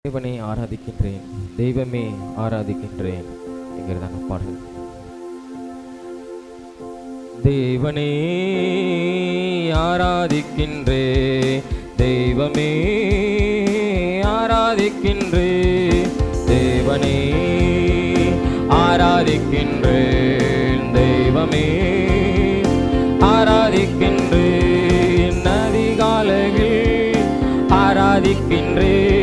தேவனை ஆராதிக்கின்றேன், தெய்வமே ஆராதிக்கின்றேன் என்கிறதான பாடல். தேவனே ஆராதிக்கின்றேன், தெய்வமே ஆராதிக்கின்றேன், தேவனே ஆராதிக்கின்றேன், தெய்வமே ஆராதிக்கின்றேன், அதிகாலையில் ஆராதிக்கின்றேன்,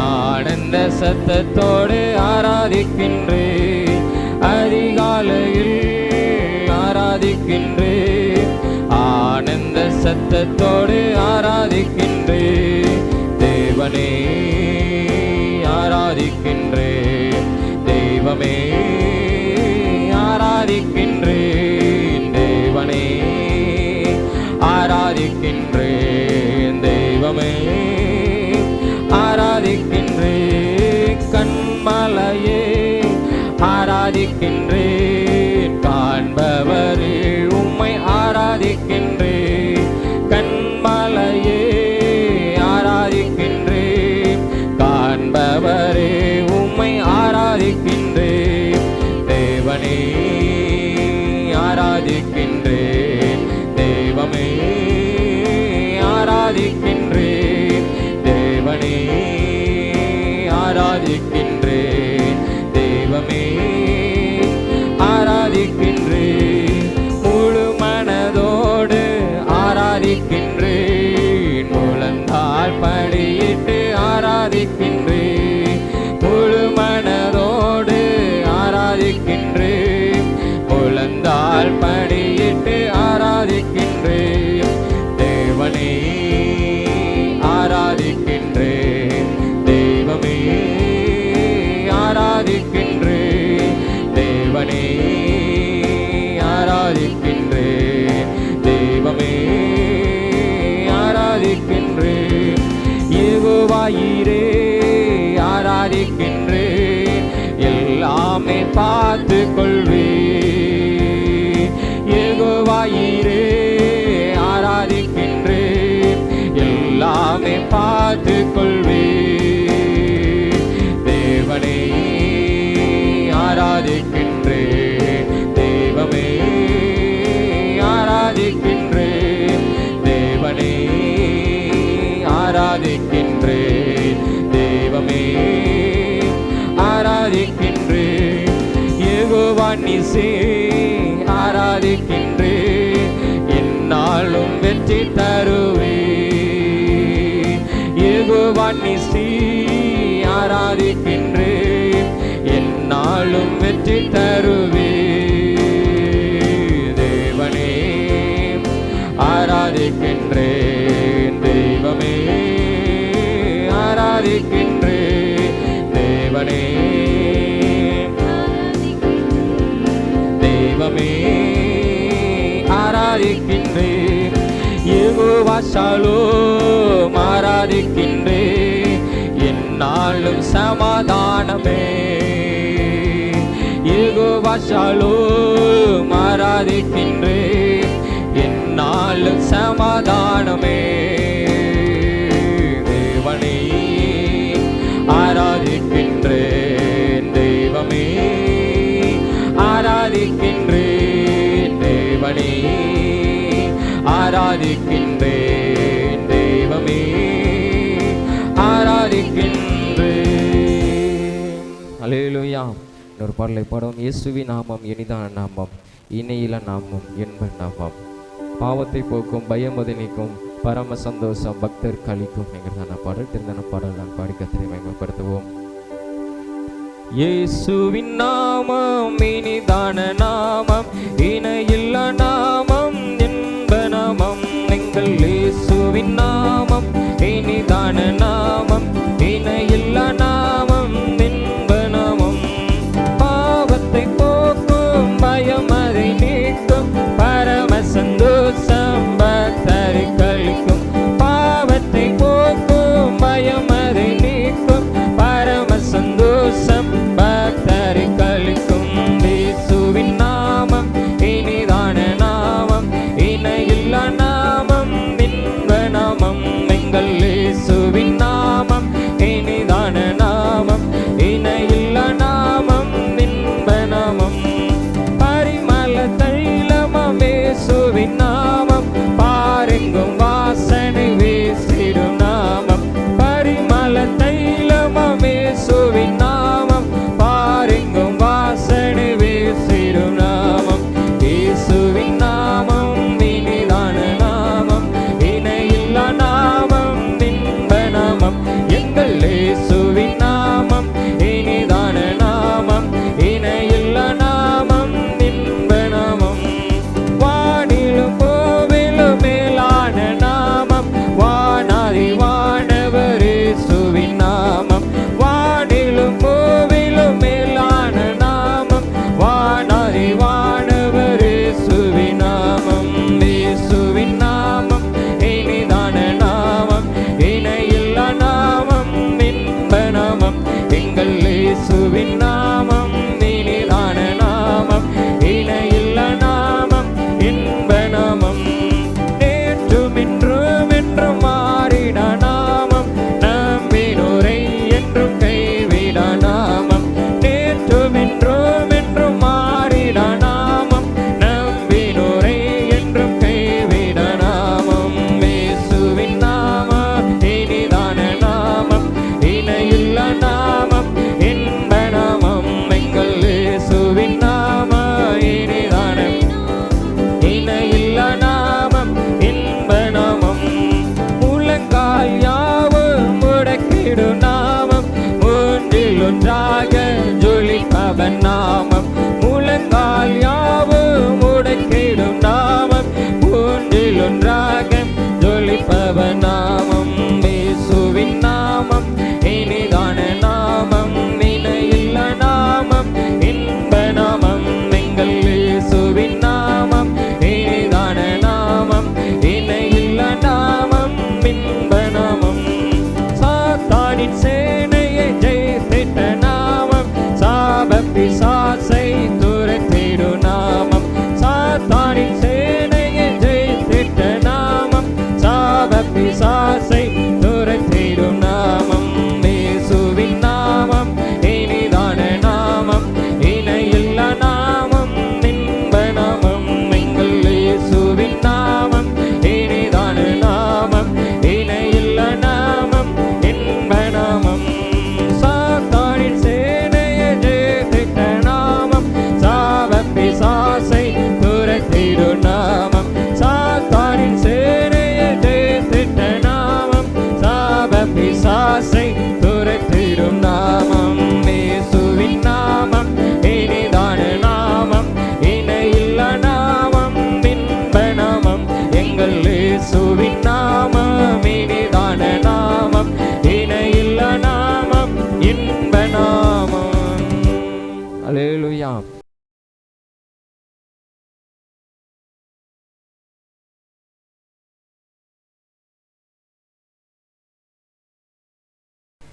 ஆனந்த சத்தத்தோடு ஆராதிக்கின்றேன், அதிகாலையில் ஆராதிக்கின்றேன், ஆனந்த சத்தத்தோடு ஆராதிக்கின்றேன், தேவனே ஆராதிக்கின்றேன், தெய்வமே ஆராதிக்கின்றேன், தேவனே ஆராதிக்கின்றேன், தெய்வமே ஆராதிக்கின்றேன், கண்மலையே ஆராதிக்கின்றேன், காண்பவரே உம்மை ஆராதிக்கின்றேன், கண்மலையே ஆராதிக்கின்றேன், காண்பவரே உம்மை ஆராதிக்கின்றேன், தேவனே ஆராதிக்கின்றேன், தெய்வமே ஆராதிக்கின்றேன், தேவனே ஆராதிக்கின்றேன், தெய்வமே ஆராதிக்கின்றேன், முழு மனதோடு ஆராதிக்கின்றேன், முழந்தாள் படியிட்டு ஆராதிக்கின்றேன், முழு மனதோடு ஆராதிக்கின்றேன், முழந்தாள் படியிட்டு ஆராதிக்கின்றேன், தேவனே ஆராதிக்கின்றேன், தெய்வமே ஆராதிக்கின்றேன், தேவனே ஆராதிக்கின்றேன், தெய்வமே ஆராதிக்கின்றேன், யெகோவாயிரே ஆராதிக்கின்றேன், எல்லாமே பார்த்து கொள்வேன், யெகோவாயிரே ஆராதிக்கின்றேன், எல்லாமே பார்த்து கொள்வேன், தேவனே ஆராதிக்கின்றேன், தெய்வமே ஆராதிக்கின்றேன், தேவனே ஆராதிக்கின்றேன், தெய்வமே ஆராதிக்கின்றேன், யெகோவா நீசே ஆராதிக்கின்றேன், என்னாலும் வெற்றி தருவேன், யெகோவா நீசே ஆராதிக்கின்றேன், என்னாலும் வெற்றி தருவேன், தேவனே ஆராதிக்கின்றேன், தெய்வமே ஆராதிக்கின்றேன், தேவனே தெய்வமே ஆராதிக்கின்றேன், யெகோவா ஷாலோம் ஆராதிக்கின்றேன், என்னாலும் சமாதானமே, யெகோவா ஷாலோம் ஆராதிக்கின்றேன், என்னாலும் சமாதானமே, தேவனே ஆராதிக்கின்றேன், தெய்வமே ஆராதிக்கின்றேன், தேவனே ஆராதிக்கின்றேன், தெய்வமே ஆராதிக்கின்றேன். அல்லேலூயா. இன்னொரு பாடலை பாடுவோம். இயேசுவின் நாமம் இனிதான நாமம், இணையில நாமம், என்ப நாமம், பாவத்தை போக்கும், பயமதை நீக்கும், பரம சந்தோஷம் பக்தர் கழிக்கும் என்கிறதான பாடல். திருந்தான பாடல் நான் பாடி கர்த்தரை மகிமைப்படுத்துவோம். இயேசுவின் நாமம் இனிதான நாமம், இணையில்ல நாமம், என்ப நாமம், எங்கள் இயேசுவின் நாமம் இனிதான நாமம், இணையில்ல நாமம், என்ப நாமம், பாவத்தை போக்கும், பயம் அதை நீக்கும், பரம சந்தோஷம் பக்தரை கழிக்கும், பாவத்தை போக்கும், பயம் அதை நீக்கும், பரம சந்தோஷம் பக்தரை கழிக்கும், இயேசுவின் நாமம் இனிதான நாமம், இணையில்ல நாமம், என்ப நாமம், எங்கள் இயேசுவின் நாமம் இனிதான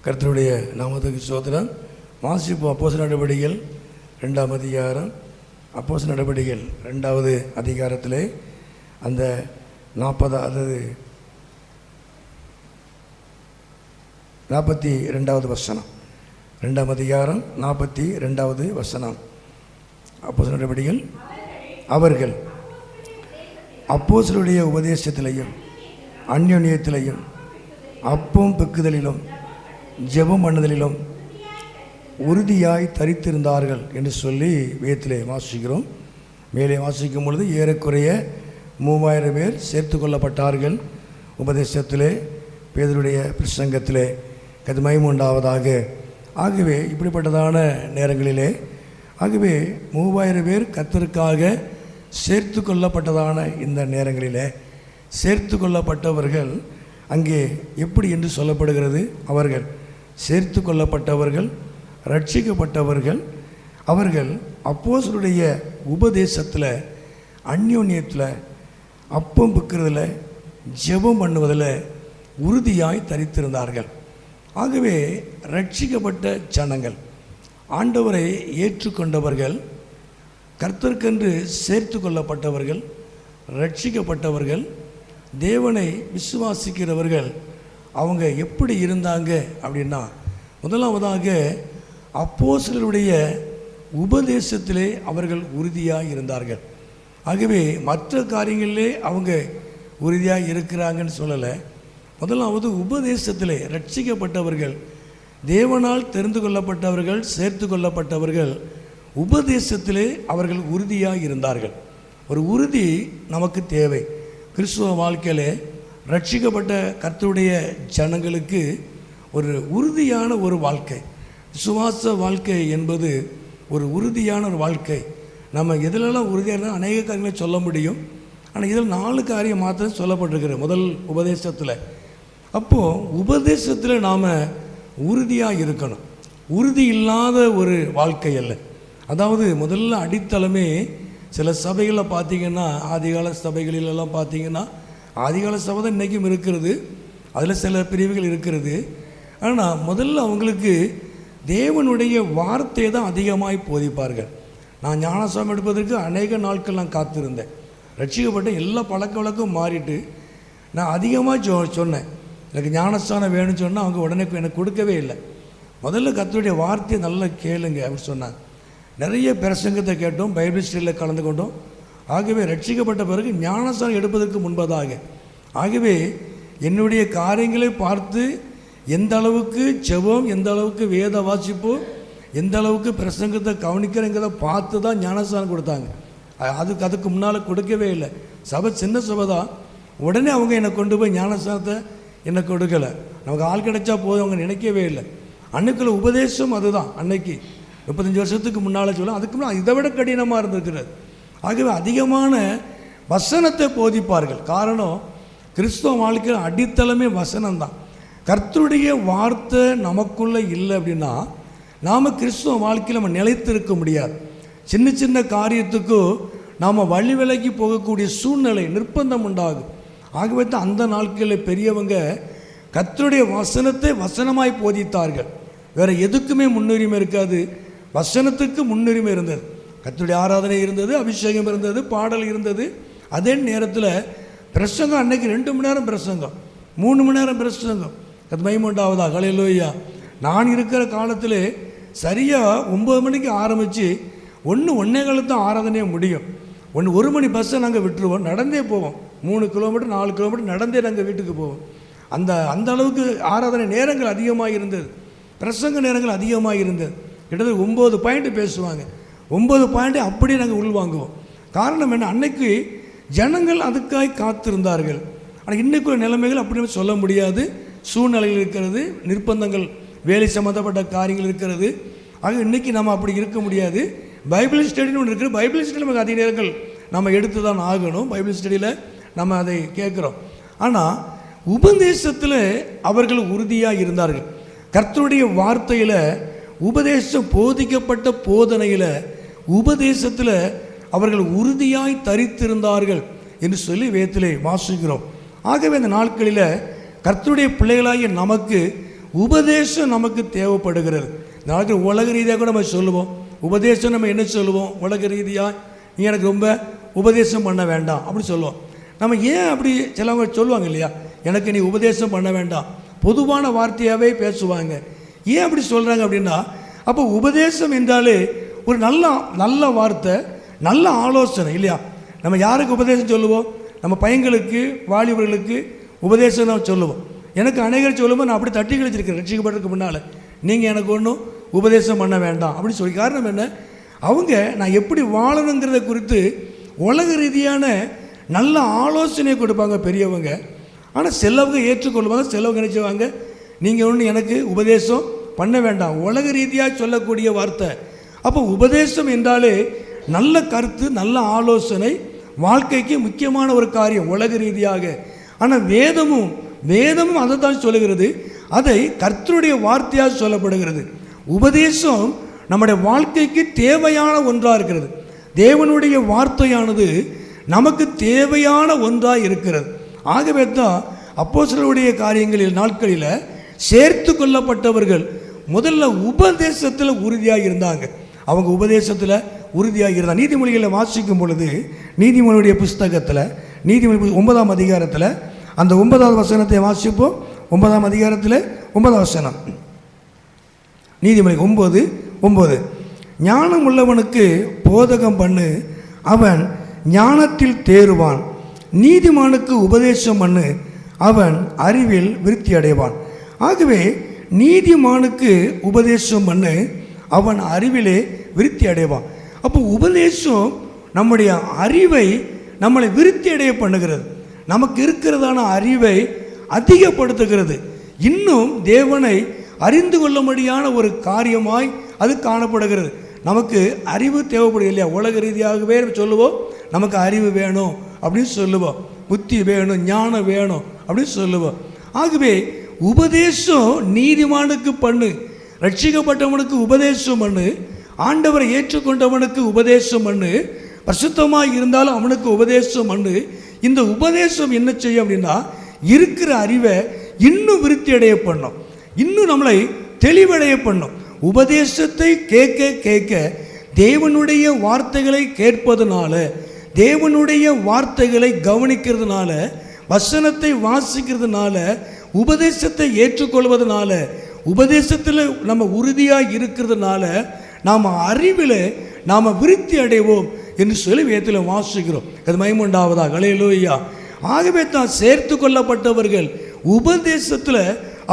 கர்த்தருடைய நாமத்துக்கு ஸ்தோத்திரம். வாசிப்போம். அப்போஸ்தலர் நடவடிக்கைகள் 2ஆம் அதிகாரம். அப்போஸ்தலர் நடவடிக்கைகள் 2வது அதிகாரத்திலே அந்த 42வது வசனம். 2ஆம் அதிகாரம் 42வது வசனம். அப்போஸ்தலர் நடவடிக்கைகள் அவர்கள் அப்போஸ்தலருடைய உபதேசத்திலையும் அந்யோன்யத்திலையும் அப்பம் பெக்குதலிலும் ஜெபம் பண்ணுதலிலும் உறுதியாய் தரித்திருந்தார்கள் என்று சொல்லி வேதத்திலே வாசிக்கிறோம். மேலே வாசிக்கும் பொழுது ஏறக்குறைய 3000 பேர் சேர்த்து கொள்ளப்பட்டார்கள். உபதேசத்திலே பேதுருடைய பிரசங்கத்திலே கது மகிமை உண்டாவதாக. ஆகவே இப்படிப்பட்டதான நேரங்களிலே 3000 பேர் கர்த்தருக்காக சேர்த்து கொள்ளப்பட்டதான இந்த நேரங்களிலே சேர்த்து கொள்ளப்பட்டவர்கள் அங்கே எப்படி என்று சொல்லப்படுகிறது? அவர்கள் சேர்த்து கொள்ளப்பட்டவர்கள், ரட்சிக்கப்பட்டவர்கள், அவர்கள் அப்போஸ்தலருடைய உபதேசத்தில், அந்யோன்யத்தில், அப்பம் பிக்கிறதுல, ஜெபம் பண்ணுவதில் உறுதியாய் தரித்திருந்தார்கள். ஆகவே ரட்சிக்கப்பட்ட ஜனங்கள், ஆண்டவரை ஏற்றுக்கொண்டவர்கள், கர்த்தருக்கென்று சேர்த்து கொள்ளப்பட்டவர்கள், ரட்சிக்கப்பட்டவர்கள், தேவனை விசுவாசிக்கிறவர்கள் அவங்க எப்படி இருந்தாங்க அப்படின்னா, முதலாவதாக அப்போஸ்தலருடைய உபதேசத்திலே அவர்கள் உறுதியாக இருந்தார்கள். ஆகவே மற்ற காரியங்களிலே அவங்க உறுதியாக இருக்கிறாங்கன்னு சொல்லலை. முதலாவது உபதேசத்திலே ரட்சிக்கப்பட்டவர்கள், தேவனால் தெரிந்து கொள்ளப்பட்டவர்கள், சேர்த்து கொள்ளப்பட்டவர்கள், உபதேசத்திலே அவர்கள் உறுதியாக இருந்தார்கள். ஒரு உறுதி நமக்கு தேவை. கிறிஸ்துவ வாழ்க்கையிலே ரட்சிக்கப்பட்ட கர்த்தருடைய ஜனங்களுக்கு ஒரு உறுதியான ஒரு வாழ்க்கை, விசுவாச வாழ்க்கை என்பது ஒரு உறுதியான ஒரு வாழ்க்கை. நம்ம எதிலெல்லாம் உறுதியாக இருந்தால் அநேக காரியங்களை சொல்ல முடியும். ஆனால் இதில் 4 காரியம் மாத்திரம் சொல்லப்பட்டிருக்கிறது முதல் உபதேசத்தில். அப்போது உபதேசத்தில் நாம் உறுதியாக இருக்கணும். உறுதி இல்லாத ஒரு வாழ்க்கை அல்ல. அதாவது முதல்ல அடித்தளமே சில சபைகளில் பார்த்திங்கன்னா, ஆதிகால சபைகளிலெல்லாம் பார்த்திங்கன்னா, ஆதிகால சபை தான் இன்றைக்கும் இருக்கிறது, அதில் சில பிரிவுகள் இருக்கிறது. ஆனால் முதல்ல அவங்களுக்கு தேவனுடைய வார்த்தையை தான் அதிகமாய் போதிப்பார்கள். நான் ஞானஸ்நானம் எடுப்பதற்கு அநேக நாட்கள் நான் காத்திருந்தேன். ரட்சிக்கப்பட்ட எல்லா பழக்க வழக்கம் மாறிட்டு நான் அதிகமாக சொன்னேன், எனக்கு ஞானஸ்நானம் வேணும்னு சொன்னால் அவங்க உடனே எனக்கு கொடுக்கவே இல்லை. முதல்ல கர்த்தருடைய வார்த்தையை நல்லா கேளுங்க அப்படின்னு சொன்னாங்க. நிறைய பிரசங்கத்தை கேட்டோம், பைபிள் ஸ்டடியில் கலந்து கொண்டோம். ஆகவே ரட்சிக்கப்பட்ட பிறகு ஞானஸ்நானம் எடுப்பதற்கு முன்பதாக ஆகவே என்னுடைய காரியங்களை பார்த்து எந்த அளவுக்கு ஜெபம், எந்த அளவுக்கு வேத வாசிப்பு, எந்த அளவுக்கு பிரசங்கத்தை கவனிக்கிறேங்கிறத பார்த்து தான் ஞானஸ்நானம் கொடுத்தாங்க. அதுக்கு முன்னால் கொடுக்கவே இல்லை. சபை சின்ன சபை தான். உடனே அவங்க என்னை கொண்டு போய் ஞானஸ்நானத்தை என்னை கொடுக்கலை. நமக்கு ஆள் கிடைச்சா போதும் அவங்க நினைக்கவே இல்லை. அன்னைக்குள்ள உபதேசம் அதுதான். அன்னைக்கு 35 வருஷத்துக்கு முன்னால் சொல்ல, அதுக்கு முன்னால் இதை விட கடினமாக இருந்திருக்கிறது. ஆகவே அதிகமான வசனத்தை போதிப்பார்கள். காரணம், கிறிஸ்துவ வாழ்க்கையில் அடித்தளமே வசனம்தான். கர்த்தருடைய வார்த்தை நமக்குள்ளே இல்லை அப்படின்னா நாம் கிறிஸ்துவ வாழ்க்கையில் நம்ம நிலைத்திருக்க முடியாது. சின்ன சின்ன காரியத்துக்கும் நாம் வழி விலகி போகக்கூடிய சூழ்நிலை, நிர்பந்தம் உண்டாகும். ஆகவே தான் அந்த நாட்களில் பெரியவங்க கர்த்தருடைய வசனத்தை வசனமாய் போதித்தார்கள். வேறு எதுக்குமே முன்னுரிமை இருக்காது, வசனத்துக்கு முன்னுரிமை இருந்தது. கர்த்தருடைய ஆராதனை இருந்தது, அபிஷேகம் இருந்தது, பாடல் இருந்தது. அதே நேரத்தில் பிரசங்கம், அன்னைக்கு 2 மணி நேரம் பிரசங்கம், 3 மணி நேரம் பிரசங்கம். அது மகிமை உண்டாவதாக. ஹல்லேலூயா. நான் இருக்கிற காலத்தில் சரியாக 9 மணிக்கு ஆரம்பித்து 1:15 தான் ஆராதனையே முடியும். 1 மணி பஸ்ஸை நாங்கள் விட்டுருவோம், நடந்தே போவோம். 3 கிலோமீட்டர் 4 கிலோமீட்டர் நடந்தே நாங்கள் வீட்டுக்கு போவோம். அந்த அளவுக்கு ஆராதனை நேரங்கள் அதிகமாக இருந்தது, பிரசங்க நேரங்கள் அதிகமாக இருந்தது. கிட்டத்தட்ட 9 பாயிண்ட் பேசுவாங்க. 9 பாயிண்ட்டை அப்படியே நாங்கள் உள்வாங்குவோம். காரணம் என்ன? அன்னைக்கு ஜனங்கள் அதுக்காக காத்திருந்தார்கள். ஆனால் இன்றைக்குள்ள நிலைமைகள் அப்படி சொல்ல முடியாது. சூழ்நிலைகள் இருக்கிறது, நிர்பந்தங்கள், வேலை சம்மந்தப்பட்ட காரியங்கள் இருக்கிறது. ஆக இன்றைக்கி நம்ம அப்படி இருக்க முடியாது. பைபிள் ஸ்டடின்னு ஒன்று இருக்குது. பைபிள் ஸ்டடி நமக்கு அதிக நேரங்கள் நம்ம எடுத்து தான் ஆகணும். பைபிள் ஸ்டடியில் நம்ம அதை கேட்குறோம். ஆனால் உபதேசத்தில் அவர்கள் உறுதியாக இருந்தார்கள். கர்த்தருடைய வார்த்தையில், உபதேசம் போதிக்கப்பட்ட போதனையில், உபதேசத்தில் அவர்கள் உறுதியாய் தரித்திருந்தார்கள் என்று சொல்லி வேதத்திலே வாசிக்கிறோம். ஆகவே இந்த நாட்களில் கர்த்தருடைய பிள்ளைகளாகிய நமக்கு உபதேசம் நமக்கு தேவைப்படுகிறது. நாளைக்கு உலக ரீதியாக கூட நம்ம சொல்லுவோம். உபதேசம் நம்ம என்ன சொல்லுவோம்? உலக ரீதியாக நீ எனக்கு ரொம்ப உபதேசம் பண்ண வேண்டாம் அப்படி சொல்லுவோம். நம்ம ஏன் அப்படி சிலவங்க சொல்லுவாங்க இல்லையா, எனக்கு நீ உபதேசம் பண்ண வேண்டாம், பொதுவான வார்த்தையாகவே பேசுவாங்க. ஏன் அப்படி சொல்கிறாங்க அப்படின்னா, அப்போ உபதேசம் என்றாலே ஒரு நல்ல வார்த்தை, நல்ல ஆலோசனை இல்லையா. நம்ம யாருக்கு உபதேசம் சொல்லுவோம்? நம்ம பையங்களுக்கு, வாலிபர்களுக்கு உபதேசம் தான் சொல்லுவோம். எனக்கு அநேகர் சொல்லும்போது நான் அப்படி தட்டி கழிச்சிருக்கேன் ரட்சிக்கப்படுறதுக்கு முன்னால், நீங்கள் எனக்கு ஒன்றும் உபதேசம் பண்ண வேண்டாம் அப்படின்னு சொல்லி. காரணம் என்ன? அவங்க நான் எப்படி வாழணுங்கிறத குறித்து உலக ரீதியான நல்ல ஆலோசனை கொடுப்பாங்க பெரியவங்க. ஆனால் சிலவங்க ஏற்றுக்கொள்வாங்க, சிலவங்க நினைச்சுவாங்க நீங்கள் ஒன்று எனக்கு உபதேசம் பண்ண வேண்டாம், உலக ரீதியாக சொல்லக்கூடிய வார்த்தை. அப்போ உபதேசம் என்றாலே நல்ல கருத்து, நல்ல ஆலோசனை, வாழ்க்கைக்கு முக்கியமான ஒரு காரியம் உலக ரீதியாக. ஆனால் வேதமும் அதை தான் சொல்லுகிறது, அதை கர்த்தருடைய வார்த்தையாக சொல்லப்படுகிறது. உபதேசம் நம்முடைய வாழ்க்கைக்கு தேவையான ஒன்றாக இருக்கிறது. தேவனுடைய வார்த்தையானது நமக்கு தேவையான ஒன்றாக இருக்கிறது. ஆகவே தான் அப்போஸ்தலருடைய காரியங்களில் நாட்களில் சேர்த்து கொள்ளப்பட்டவர்கள் முதல்ல உபதேசத்தில் உறுதியாக இருந்தாங்க. அவங்க உபதேசத்தில் உறுதியாக இருந்தாங்க. நீதிமொழிகளை வாசிக்கும் பொழுது நீதிமொழியுடைய புஸ்தகத்தில் நீதிமொழி 9ஆம் அதிகாரத்தில் அந்த 9வது வசனத்தை வாசிப்போம். 9ஆம் அதிகாரத்தில் 9வது வசனம், நீதிமொழி 9:9. ஞானம் உள்ளவனுக்கு போதகம் பண்ணு, அவன் ஞானத்தில் தேறுவான். நீதிமானுக்கு உபதேசம் பண்ணு, அவன் அறிவில் விருத்தி அடைவான். ஆகவே நீதிமானுக்கு உபதேசம் பண்ணு, அவன் அறிவிலே விருத்தி அடைவான். அப்போ உபதேசம் நம்முடைய அறிவை நம்மளை விருத்தி அடைய பண்ணுகிறது. நமக்கு இருக்கிறதான அறிவை அதிகப்படுத்துகிறது. இன்னும் தேவனை அறிந்து கொள்ளும்படியான ஒரு காரியமாய் அது காணப்படுகிறது. நமக்கு அறிவு தேவைப்படுது இல்லையா. உலக ரீதியாகவே சொல்லுவோம், நமக்கு அறிவு வேணும் அப்படின்னு சொல்லுவோம், புத்தி வேணும், ஞானம் வேணும் அப்படின்னு சொல்லுவோம். ஆகவே உபதேசம் நீதிமானுக்கு பண்ணு, ரட்சிக்கப்பட்டவனுக்கு உபதேசம் பண்ணு, ஆண்டவரை ஏற்றுக்கொண்டவனுக்கு உபதேசம் பண்ணு, பரிசுத்தமாக இருந்தாலும் அவனுக்கு உபதேசம் பண்ணு. இந்த உபதேசம் என்ன செய்யும் அப்படின்னா, இருக்கிற அறிவை இன்னும் விருத்தி அடைய பண்ணும், இன்னும் நம்மளை தெளிவடைய பண்ணும். உபதேசத்தை கேட்க கேட்க தேவனுடைய வார்த்தைகளை கேட்பதனால, தேவனுடைய வார்த்தைகளை கவனிக்கிறதுனால, வசனத்தை வாசிக்கிறதுனால, உபதேசத்தை ஏற்றுக்கொள்வதனால, உபதேசத்தில் நம்ம உறுதியாக இருக்கிறதுனால நாம் அறிவில் நாம் விருத்தி அடைவோம் என்று சொல்லி வேதத்தில் வாசிக்கிறோம். அது மகிமையுண்டாவதாக. அல்லேலூயா. ஆகவே தான் சேர்த்து கொள்ளப்பட்டவர்கள் உபதேசத்தில்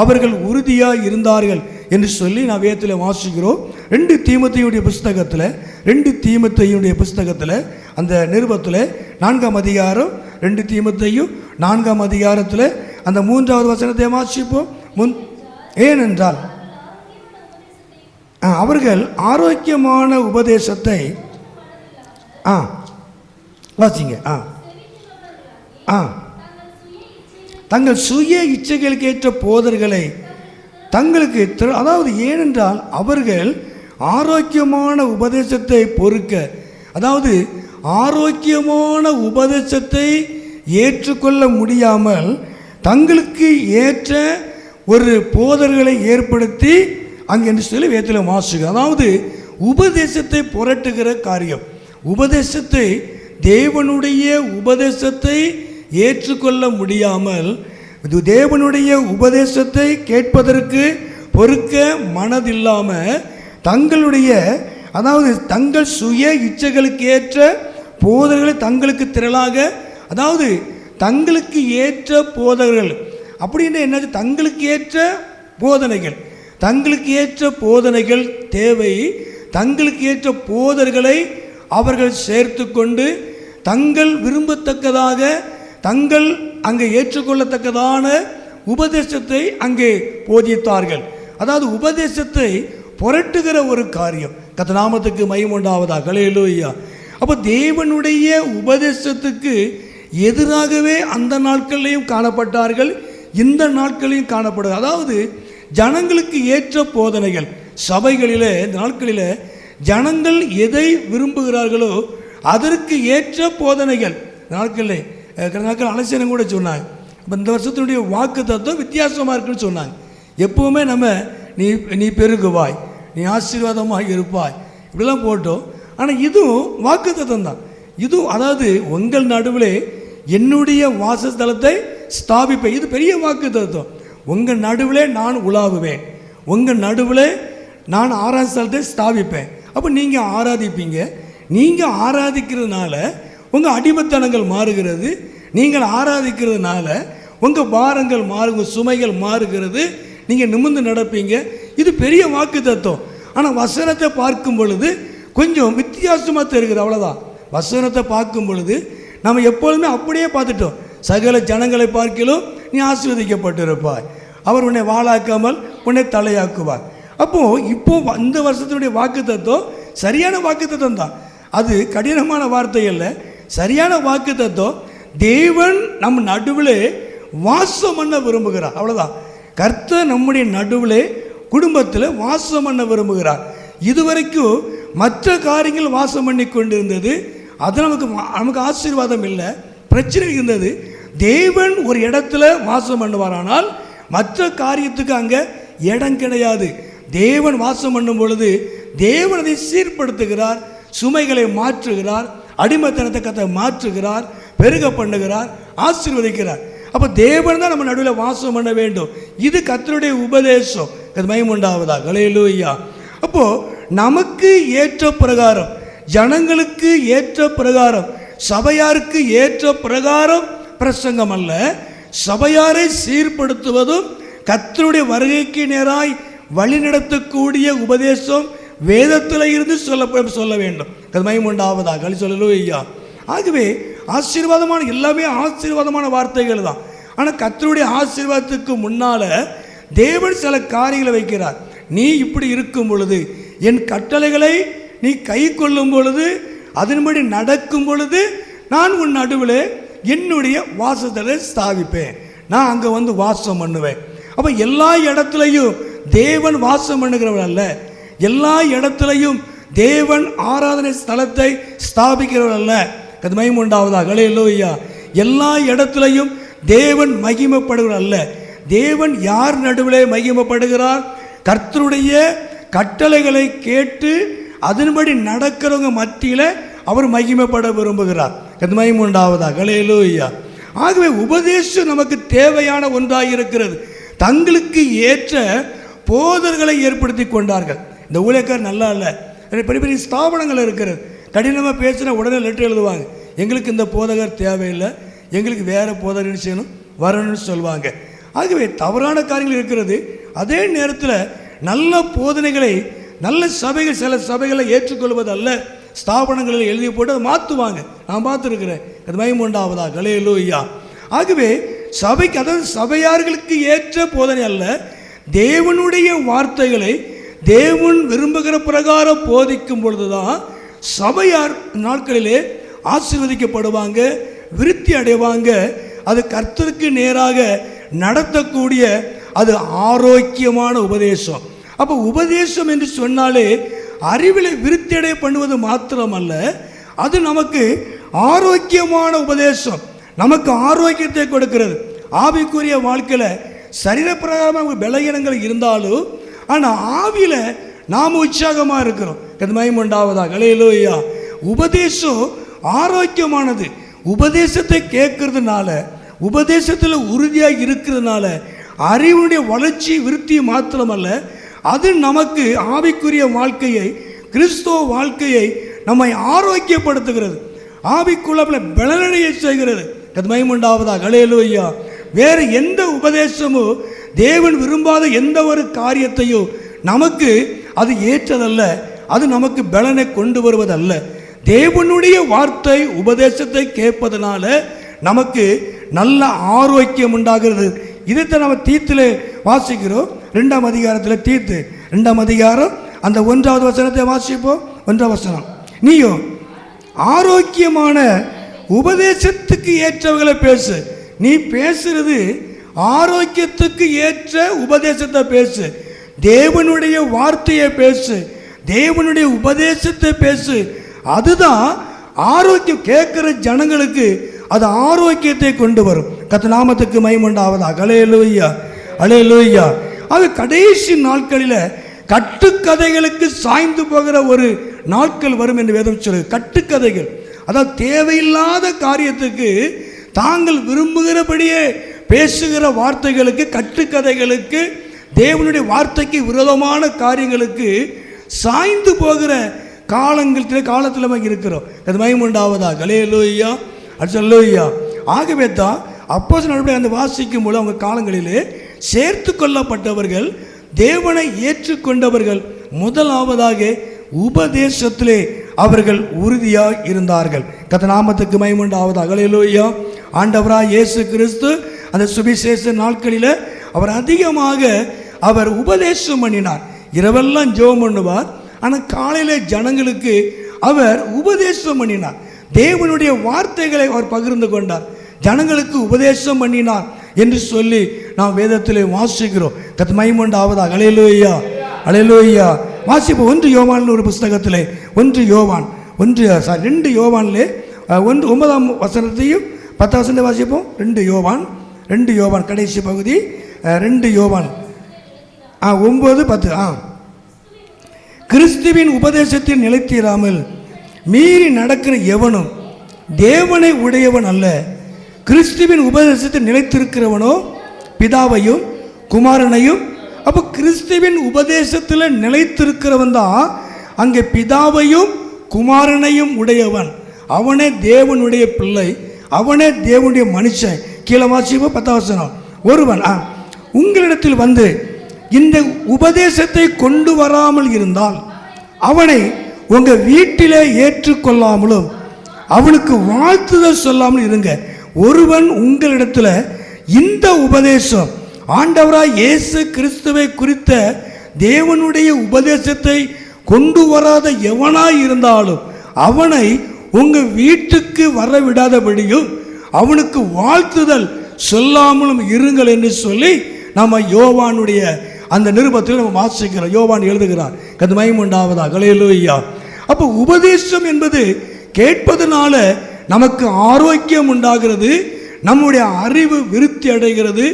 அவர்கள் உறுதியாக இருந்தார்கள் என்று சொல்லி நான் வேதத்தில் வாசிக்கிறோம். 2 தீமோத்தேயுடைய புஸ்தகத்தில் அந்த நிருபத்தில் 4ஆம் அதிகாரம், 2 தீமோத்தேயு 4ஆம் அதிகாரத்தில் அந்த 3வது வசனத்தை வாசிப்போம். ஏனென்றால் அவர்கள் ஆரோக்கியமான உபதேசத்தை வாசிங்க தங்கள் சுய இச்சைகளுக்கு ஏற்ற போதர்களை தங்களுக்கு, அதாவது ஏனென்றால் அவர்கள் ஆரோக்கியமான உபதேசத்தை பொறுக்க, அதாவது ஆரோக்கியமான உபதேசத்தை ஏற்றுக்கொள்ள முடியாமல் தங்களுக்கு ஏற்ற ஒரு போதர்களை ஏற்படுத்தி அங்கே என்று சொல்லி வேதத்தில் வாசிக்க. அதாவது உபதேசத்தை புரட்டுகிற காரியம், உபதேசத்தை, தேவனுடைய உபதேசத்தை ஏற்றுக்கொள்ள முடியாமல் தேவனுடைய உபதேசத்தை கேட்பதற்கு பொறுக்க மனதில்லாமல் தங்களுடைய, அதாவது தங்கள் சுய இச்சைகளுக்கு ஏற்ற போதர்களை தங்களுக்கு திரளாக, அதாவது தங்களுக்கு ஏற்ற போதகர்கள் அப்படின்னு என்ன, தங்களுக்கு ஏற்ற போதனைகள், தங்களுக்கு ஏற்ற போதனைகள் தேவை. தங்களுக்கு ஏற்ற போதர்களை அவர்கள் சேர்த்து கொண்டு தங்கள் விரும்பத்தக்கதாக, தங்கள் அங்கே ஏற்றுக்கொள்ளத்தக்கதான உபதேசத்தை அங்கே போதித்தார்கள். அதாவது உபதேசத்தை புரட்டுகிற ஒரு காரியம். கர்த்தர் நாமத்துக்கு மகிமை உண்டாவதாக. அல்லேலூயா. அப்போ தேவனுடைய உபதேசத்துக்கு எதிராகவே அந்த நாட்களிலையும் காணப்பட்டார்கள், இந்த நாட்களிலும் காணப்படுது. அதாவது ஜனங்களுக்கு ஏற்ற போதனைகள் சபைகளில், இந்த நாட்களில் ஜனங்கள் எதை விரும்புகிறார்களோ அதற்கு ஏற்ற போதனைகள் நாட்களில் அலட்சியம் கூட சொன்னாங்க. இப்போ இந்த வருஷத்தினுடைய வாக்கு தத்துவம் வித்தியாசமாக இருக்குன்னு சொன்னாங்க. எப்பவுமே நம்ம நீ பெருகுவாய், நீ ஆசீர்வாதமாக இருப்பாய் இப்படிலாம் போட்டோம். ஆனால் இதுவும் வாக்குத்தத்தம் தான். இதுவும் அதாவது உங்கள் நடுவில் என்னுடைய வாசஸ்தலத்தை ஸ்தாபிப்பேன். இது பெரிய வாக்குத்தத்தம். உங்கள் நடுவில் நான் உலாவுவேன், உங்கள் நடுவில் நான் ஆராய்ச்சி ஸ்தலத்தை ஸ்தாபிப்பேன். அப்போ நீங்கள் ஆராதிப்பீங்க. நீங்கள் ஆராதிக்கிறதுனால உங்கள் அடிமைத்தனங்கள் மாறுகிறது. நீங்கள் ஆராதிக்கிறதுனால உங்கள் பாரங்கள் உங்கள் சுமைகள் மாறுகிறது. நீங்கள் நிமிர்ந்து நடப்பீங்க. இது பெரிய வாக்கு தத்துவம். ஆனால் வசனத்தை பார்க்கும் பொழுது கொஞ்சம் வித்தியாசமாக தெரிகிறது, அவ்வளோதான். வசனத்தை பார்க்கும் பொழுது நம்ம எப்பொழுதுமே அப்படியே பார்த்துட்டோம். சகல ஜனங்களை பார்க்கிலும் நீ ஆசீர்வதிக்கப்பட்டிருப்பாய், அவர் உன்னை வாளாக்காமல் உன்னை தலையாக்குவார். இப்போ இந்த வருஷத்தினுடைய வாக்கு தத்துவம் சரியான வாக்கு தத்துவம் தான். அது கடினமான வார்த்தை அல்ல, சரியான வாக்கு தத்துவம். தேவன் நம் நடுவில் வாசம் பண்ண விரும்புகிறார், அவ்வளோதான். கர்த்தர் நம்முடைய நடுவில் குடும்பத்தில் வாசம் பண்ண விரும்புகிறார். இதுவரைக்கும் மற்ற காரியங்கள் வாசம் பண்ணி கொண்டிருந்தது, அது நமக்கு ஆசீர்வாதம் இல்லை, பிரச்சனை இருந்தது. தேவன் ஒரு இடத்துல வாசம் பண்ணுவாரானால் மற்ற காரியத்துக்கு அங்கே இடம் கிடையாது. தேவன் வாசம் பண்ணும் பொழுது தேவன் அதை சீர்படுத்துகிறார், சுமைகளை மாற்றுகிறார், அடிமைத்தனத்தை கத்தை மாற்றுகிறார், பெருக பண்ணுகிறார், ஆசீர்வதிக்கிறார். அப்போ தேவன் தான் நம்ம நடுவில் வாசம் பண்ண வேண்டும். இது கர்த்தருடைய உபதேசம். அது மகிமையுண்டாவதாக. ஹல்லேலூயா. அப்போ நமக்கு ஏற்ற பிரகாரம், ஜனங்களுக்கு ஏற்ற பிரகாரம், சபையாருக்கு ஏற்ற பிரகாரம் பிரசங்கம் அல்ல, சபையாரை சீர்படுத்துவதும் கர்த்தருடைய வருகைக்கு நேராய் வழிநடத்தக்கூடிய உபதேசம் வேதத்தில் இருந்து சொல்ல வேண்டும். அது மகிமையுண்டாவதாக. ஹல்லேலூயா. ஆகவே ஆசீர்வாதமான எல்லாமே ஆசீர்வாதமான வார்த்தைகள் தான். ஆனால் கர்த்தருடைய ஆசீர்வாதத்துக்கு முன்னால தேவன் சில காரியங்களை வைக்கிறார். நீ இப்படி இருக்கும் பொழுது, என் கட்டளைகளை நீ கை கொள்ளும் பொழுது, அதன்படி நடக்கும் பொழுது, நான் உன் நடுவில் என்னுடைய வாசத்தை ஸ்தாபிப்பேன், நான் அங்கே வந்து வாசம் பண்ணுவேன். அப்போ எல்லா இடத்துலையும் தேவன் வாசம் பண்ணுகிறவர் அல்ல, எல்லா இடத்துலையும் தேவன் ஆராதனை ஸ்தலத்தை ஸ்தாபிக்கிறவர் அல்ல. அது மகிமையுண்டாவதாக. ஹல்லேலூயா. எல்லா இடத்துலையும் தேவன் மகிமைப்படுகிறார் அல்ல. தேவன் யார் நடுவிலே மகிமைப்படுகிறார்? கர்த்தருடைய கட்டளைகளை கேட்டு அதன்படி நடக்கிறவங்க மத்தியில் அவர் மகிமைப்பட விரும்புகிறார். அது மகிமையுண்டாவதாக. ஹல்லேலூயா. ஆகவே உபதேசம் நமக்கு தேவையான ஒன்றாக இருக்கிறது. தங்களுக்கு ஏற்ற போதர்களை ஏற்படுத்தி கொண்டார்கள். இந்த ஊழியக்காரர் நல்லா இல்லை, பெரிய பெரிய ஸ்தாபனங்கள் இருக்கிறது, கடினமாக பேசினா உடனே லெட்டர் எழுதுவாங்க, எங்களுக்கு இந்த போதகர் தேவையில்லை, எங்களுக்கு வேறு போதகர் செய்யணும் வரணும்னு சொல்லுவாங்க. ஆகவே தவறான காரியங்கள் இருக்கிறது. அதே நேரத்தில் நல்ல போதனைகளை நல்ல சபைகள் சில சபைகளை ஏற்றுக்கொள்வது அல்ல, ஸ்தாபனங்களில் எழுதி போட்டு அதை மாற்றுவாங்க. நான் பார்த்துருக்கிறேன். அது மகிமையுண்டாவதாக. ஹல்லேலூயா. ஆகவே சபைக்கு, அதாவது சபையார்களுக்கு ஏற்ற போதனை அல்ல, தேவனுடைய வார்த்தைகளை தேவன் விரும்புகிற பிரகாரம் போதிக்கும் பொழுதுதான் சபையார் நாட்களிலே ஆசீர்வதிக்கப்படுவாங்க, விருத்தி அடைவாங்க. அது கர்த்தருக்கு நேராக நடத்தக்கூடிய அது ஆரோக்கியமான உபதேசம். அப்போ உபதேசம் என்று சொன்னாலே அறிவிலை விருத்தி அடைய பண்ணுவது மாத்திரமல்ல, அது நமக்கு ஆரோக்கியமான உபதேசம், நமக்கு ஆரோக்கியத்தை கொடுக்கிறது. ஆவிக்குரிய வாழ்க்கையில் சரீர பிரகாரமாக பலகீனங்கள் இருந்தாலும், ஆனால் ஆவியில் நாம் உற்சாகமாக இருக்கிறோம். அது மகிமையுண்டாவதாக. ஹல்லேலூயா. உபதேசம் ஆரோக்கியமானது. உபதேசத்தை கேட்கறதுனால, உபதேசத்தில் உறுதியாக இருக்கிறதுனால அறிவுடைய வளர்ச்சி விருத்தி மாத்திரமல்ல, அது நமக்கு ஆவிக்குரிய வாழ்க்கையை, கிறிஸ்துவ வாழ்க்கையை நம்மை ஆரோக்கியப்படுத்துகிறது, ஆவிக்குள்ள பலனடைய செய்கிறது. அது மகிமையுண்டாவதாக. ஹல்லேலூயா. வேறு எந்த உபதேசமும் தேவன் விரும்பாத எந்த ஒரு காரியத்தையும் நமக்கு அது ஏற்றதல்ல, அது நமக்கு பலனை கொண்டு வருவதல்ல. தேவனுடைய வார்த்தை உபதேசத்தை கேட்பதனால நமக்கு நல்ல ஆரோக்கியம் உண்டாகிறது. இதைத்தான் நம்ம தீத்துல வாசிக்கிறோம். 2ஆம் அதிகாரத்தில் தீத்து 2ஆம் அதிகாரம் அந்த 1வது வசனத்தை வாசிப்போம். 1ஆம் வசனம், நீயோ ஆரோக்கியமான உபதேசத்துக்கு ஏற்றவர்களை பேசு. நீ பேசுறது ஆரோக்கியத்துக்கு ஏற்ற உபதேசத்தை பேசு, தேவனுடைய வார்த்தையை பேசு, தேவனுடைய உபதேசத்தை பேசு. அதுதான் ஆரோக்கியம். கேட்கிற ஜனங்களுக்கு அது ஆரோக்கியத்தை கொண்டு வரும். கர்த்தர் நாமத்துக்கு மகிமை உண்டாவதாக. ஹல்லேலூயா. ஹல்லேலூயா. அது கடைசி நாட்களில் கட்டுக்கதைகளுக்கு சாய்ந்து போகிற ஒரு நாட்கள் வரும் என்று வேதம் சொல்லுது. கட்டுக்கதைகள், அதாவது தேவையில்லாத காரியத்துக்கு தாங்கள் விரும்புகிறபடியே பேசுகிற வார்த்தைகளுக்கு, கட்டுக்கதைகளுக்கு, தேவனுடைய வார்த்தைக்கு விரோதமான காரியங்களுக்கு சாய்ந்து போகிற காலத்தில் இருக்கிறோம். அது மகிமையுண்டாவதாக. அல்லேலூயா, அல்லேலூயா. ஆகவே தான் அப்போஸ்தலர்கள் அந்த வாசிக்கும் போது அவங்க காலங்களிலே சேர்த்து கொள்ளப்பட்டவர்கள், தேவனை ஏற்றுக்கொண்டவர்கள், முதலாவதாக உபதேசத்திலே அவர்கள் உறுதியாக இருந்தார்கள். கர்த்தர் நாமத்துக்கு மகிமையுண்டாவதாக. அல்லேலூயா. ஆண்டவராய் இயேசு கிறிஸ்து அந்த சுவிசேஷ நாட்களில் அவர் அதிகமாக அவர் உபதேசம் பண்ணினார். இரவெல்லாம் ஜெபம் பண்ணுவார். ஆனால் காலையில் ஜனங்களுக்கு அவர் உபதேசம் பண்ணினார். தேவனுடைய வார்த்தைகளை அவர் பகிர்ந்து கொண்டார், ஜனங்களுக்கு உபதேசம் பண்ணினார் என்று சொல்லி நாம் வேதத்திலே வாசிக்கிறோம். கர்த்தர் மகிமையுண்டாவதாக. அல்லேலூயா, அல்லேலூயா. வாசிப்போம் 1 யோவான் ஒரு புஸ்தகத்திலே 2 யோவானிலே 9ஆம் வசனத்தையும் 10ஆம் வசனத்தை வாசிப்போம். 2 யோவான் கடைசி பகுதி 2 யோவான் 9, 10. கிறிஸ்துவின் உபதேசத்தில் நிலைத்திராமல் மீறி நடக்கிற எவனும் தேவனை உடையவன் அல்ல. கிறிஸ்துவின் உபதேசத்தில் நிலைத்திருக்கிறவனோ பிதாவையும் குமாரனையும். அப்போ கிறிஸ்துவின் உபதேசத்தில் நிலைத்திருக்கிறவன் தான் அங்கே பிதாவையும் குமாரனையும் உடையவன். அவனே தேவனுடைய பிள்ளை, அவனே தேவனுடைய மனுஷன். கீழே வாசிப்போம் 10ஆம் வசனம். ஒருவன் உங்களிடத்தில் வந்து இந்த உபதேசத்தை கொண்டு வராமல் இருந்தால் அவனை உங்கள் வீட்டிலே ஏற்றுக்கொள்ளாமலும் அவனுக்கு வாழ்த்துதல் சொல்லாமல் இருங்க. ஒருவன் உங்களிடத்தில் இந்த உபதேசம், ஆண்டவராய் இயேசு கிறிஸ்துவை குறித்த தேவனுடைய உபதேசத்தை கொண்டு வராத எவனாய் இருந்தாலும் அவனை உங்கள் வீட்டுக்கு வரவிடாதபடியும் அவனுக்கு வாழ்த்துதல் சொல்லாமலும் இருங்கள் என்று சொல்லி நம்ம யோவானுடைய அந்த நிருபத்தில் நம்ம வாசிக்கிறோம். யோவான் எழுதுகிறார். கர்த்தர் மகிமையுண்டாவதாக. அல்லேலூயா. அப்போ உபதேசம் என்பது கேட்பதனால நமக்கு ஆரோக்கியம் உண்டாகிறது, நம்முடைய அறிவு விருத்தி அடைகிறது,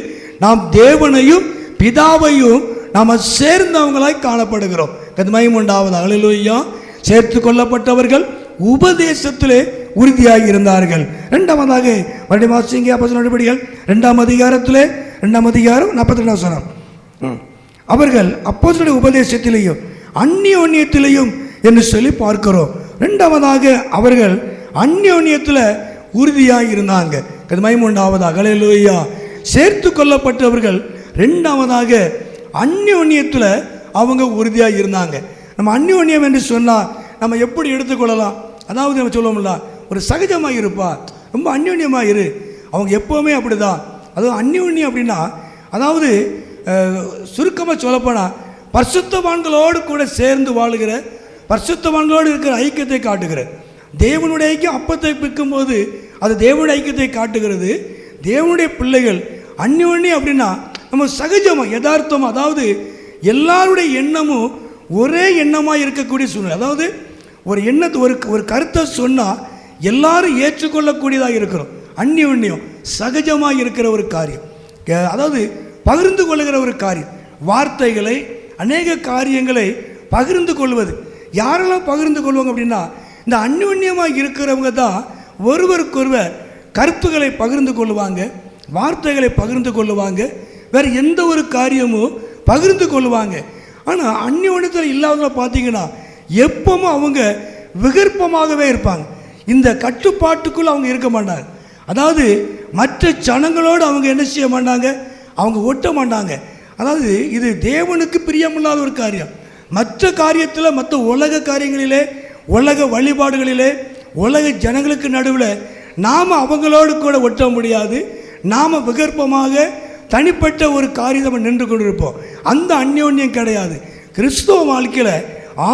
நாம் தேவனையும் பிதாவையும் நாம் சேர்ந்தவங்களாய் காணப்படுகிறோம். கர்த்தர் மகிமையுண்டாவதாக. அல்லேலூயா. சேர்த்து கொள்ளப்பட்டவர்கள் உபதேசத்திலே உறுதியாகி இருந்தார்கள். இரண்டாவதாக வாசிங்க அப்போஸ்தலர் நடபடிகள் 2ஆம் அதிகாரத்திலே 2ஆம் அதிகாரம் 42ஆம் வசனம். அவர்கள் அப்போஸ்தலருடைய உபதேசத்திலேயும் அந்யோன்யத்திலேயும் என்று சொல்லி பார்க்கிறோம். இரண்டாவதாக அவர்கள் அந்யோன்யத்தில் உறுதியாக இருந்தாங்க. கர்த்தர் மகிமையுண்டாவதாக. அல்லேலூயா. சேர்த்து கொள்ளப்பட்டவர்கள் இரண்டாவதாக அந்யோன்யத்தில் அவங்க உறுதியாக இருந்தாங்க. நம்ம அந்யோன்யம் என்று சொன்னால் நம்ம எப்படி எடுத்துக்கொள்ளலாம்? அதாவது நம்ம சொல்லுவோம்ல, ஒரு சகஜமாக இருப்பா, ரொம்ப அந்யோன்யமாக இரு. அவங்க எப்போவுமே அப்படி தான். அதுவும் அந்யோன்யம் அப்படின்னா, அதாவது சுருக்கமாக சொல்லப்போனால் பரிசுத்தவான்களோடு கூட சேர்ந்து வாழுகிற, பரிசுத்தவான்களோடு இருக்கிற ஐக்கியத்தை காட்டுகிற. தேவனுடைய ஐக்கியம் அப்பத்தை பிற்கும்போது அது தேவனுடைய ஐக்கியத்தை காட்டுகிறது. தேவனுடைய பிள்ளைகள் அந்யோன்யம் அப்படின்னா நம்ம சகஜமாக யதார்த்தமாக, அதாவது எல்லாருடைய எண்ணமும் ஒரே எண்ணமாக இருக்கக்கூடிய சூழ்நிலை. அதாவது ஒரு எண்ணத்தை ஒரு கருத்தை சொன்னால் எல்லாரும் ஏற்றுக்கொள்ளக்கூடியதாக இருக்கிறோம். அந்யோன்யம் சகஜமாக இருக்கிற ஒரு காரியம், அதாவது பகிர்ந்து கொள்ளுகிற ஒரு காரியம். வார்த்தைகளை, அநேக காரியங்களை பகிர்ந்து கொள்வது. யாரெல்லாம் பகிர்ந்து கொள்வாங்க அப்படின்னா, இந்த அந்யோன்யமாக இருக்கிறவங்க தான் ஒருவருக்கொருவர் கருத்துக்களை பகிர்ந்து கொள்ளுவாங்க, வார்த்தைகளை பகிர்ந்து கொள்ளுவாங்க, வேறு எந்த ஒரு காரியமும் பகிர்ந்து கொள்ளுவாங்க. ஆனால் அந்யோன்யத்தில் இல்லாதவங்க பார்த்தீங்கன்னா எப்பவும் அவங்க விகற்பமாகவே இருப்பாங்க. இந்த கட்டுப்பாட்டுக்குள் அவங்க இருக்க மாட்டாங்க. அதாவது மற்ற ஜனங்களோடு அவங்க என்ன செய்ய மாட்டாங்க, அவங்க ஒட்ட மாட்டாங்க. அதாவது இது தேவனுக்கு பிரியமில்லாத ஒரு காரியம். மற்ற காரியத்தில், மற்ற உலக காரியங்களிலே, உலக வழிபாடுகளிலே, உலக ஜனங்களுக்கு நடுவில் நாம் அவங்களோடு கூட ஒட்ட முடியாது. நாம் விகற்பமாக தனிப்பட்ட ஒரு காரியம் நம்ம நின்று கொண்டிருப்போம். அந்த அந்யோன்யம் கிடையாது. கிறிஸ்துவ வாழ்க்கையில்,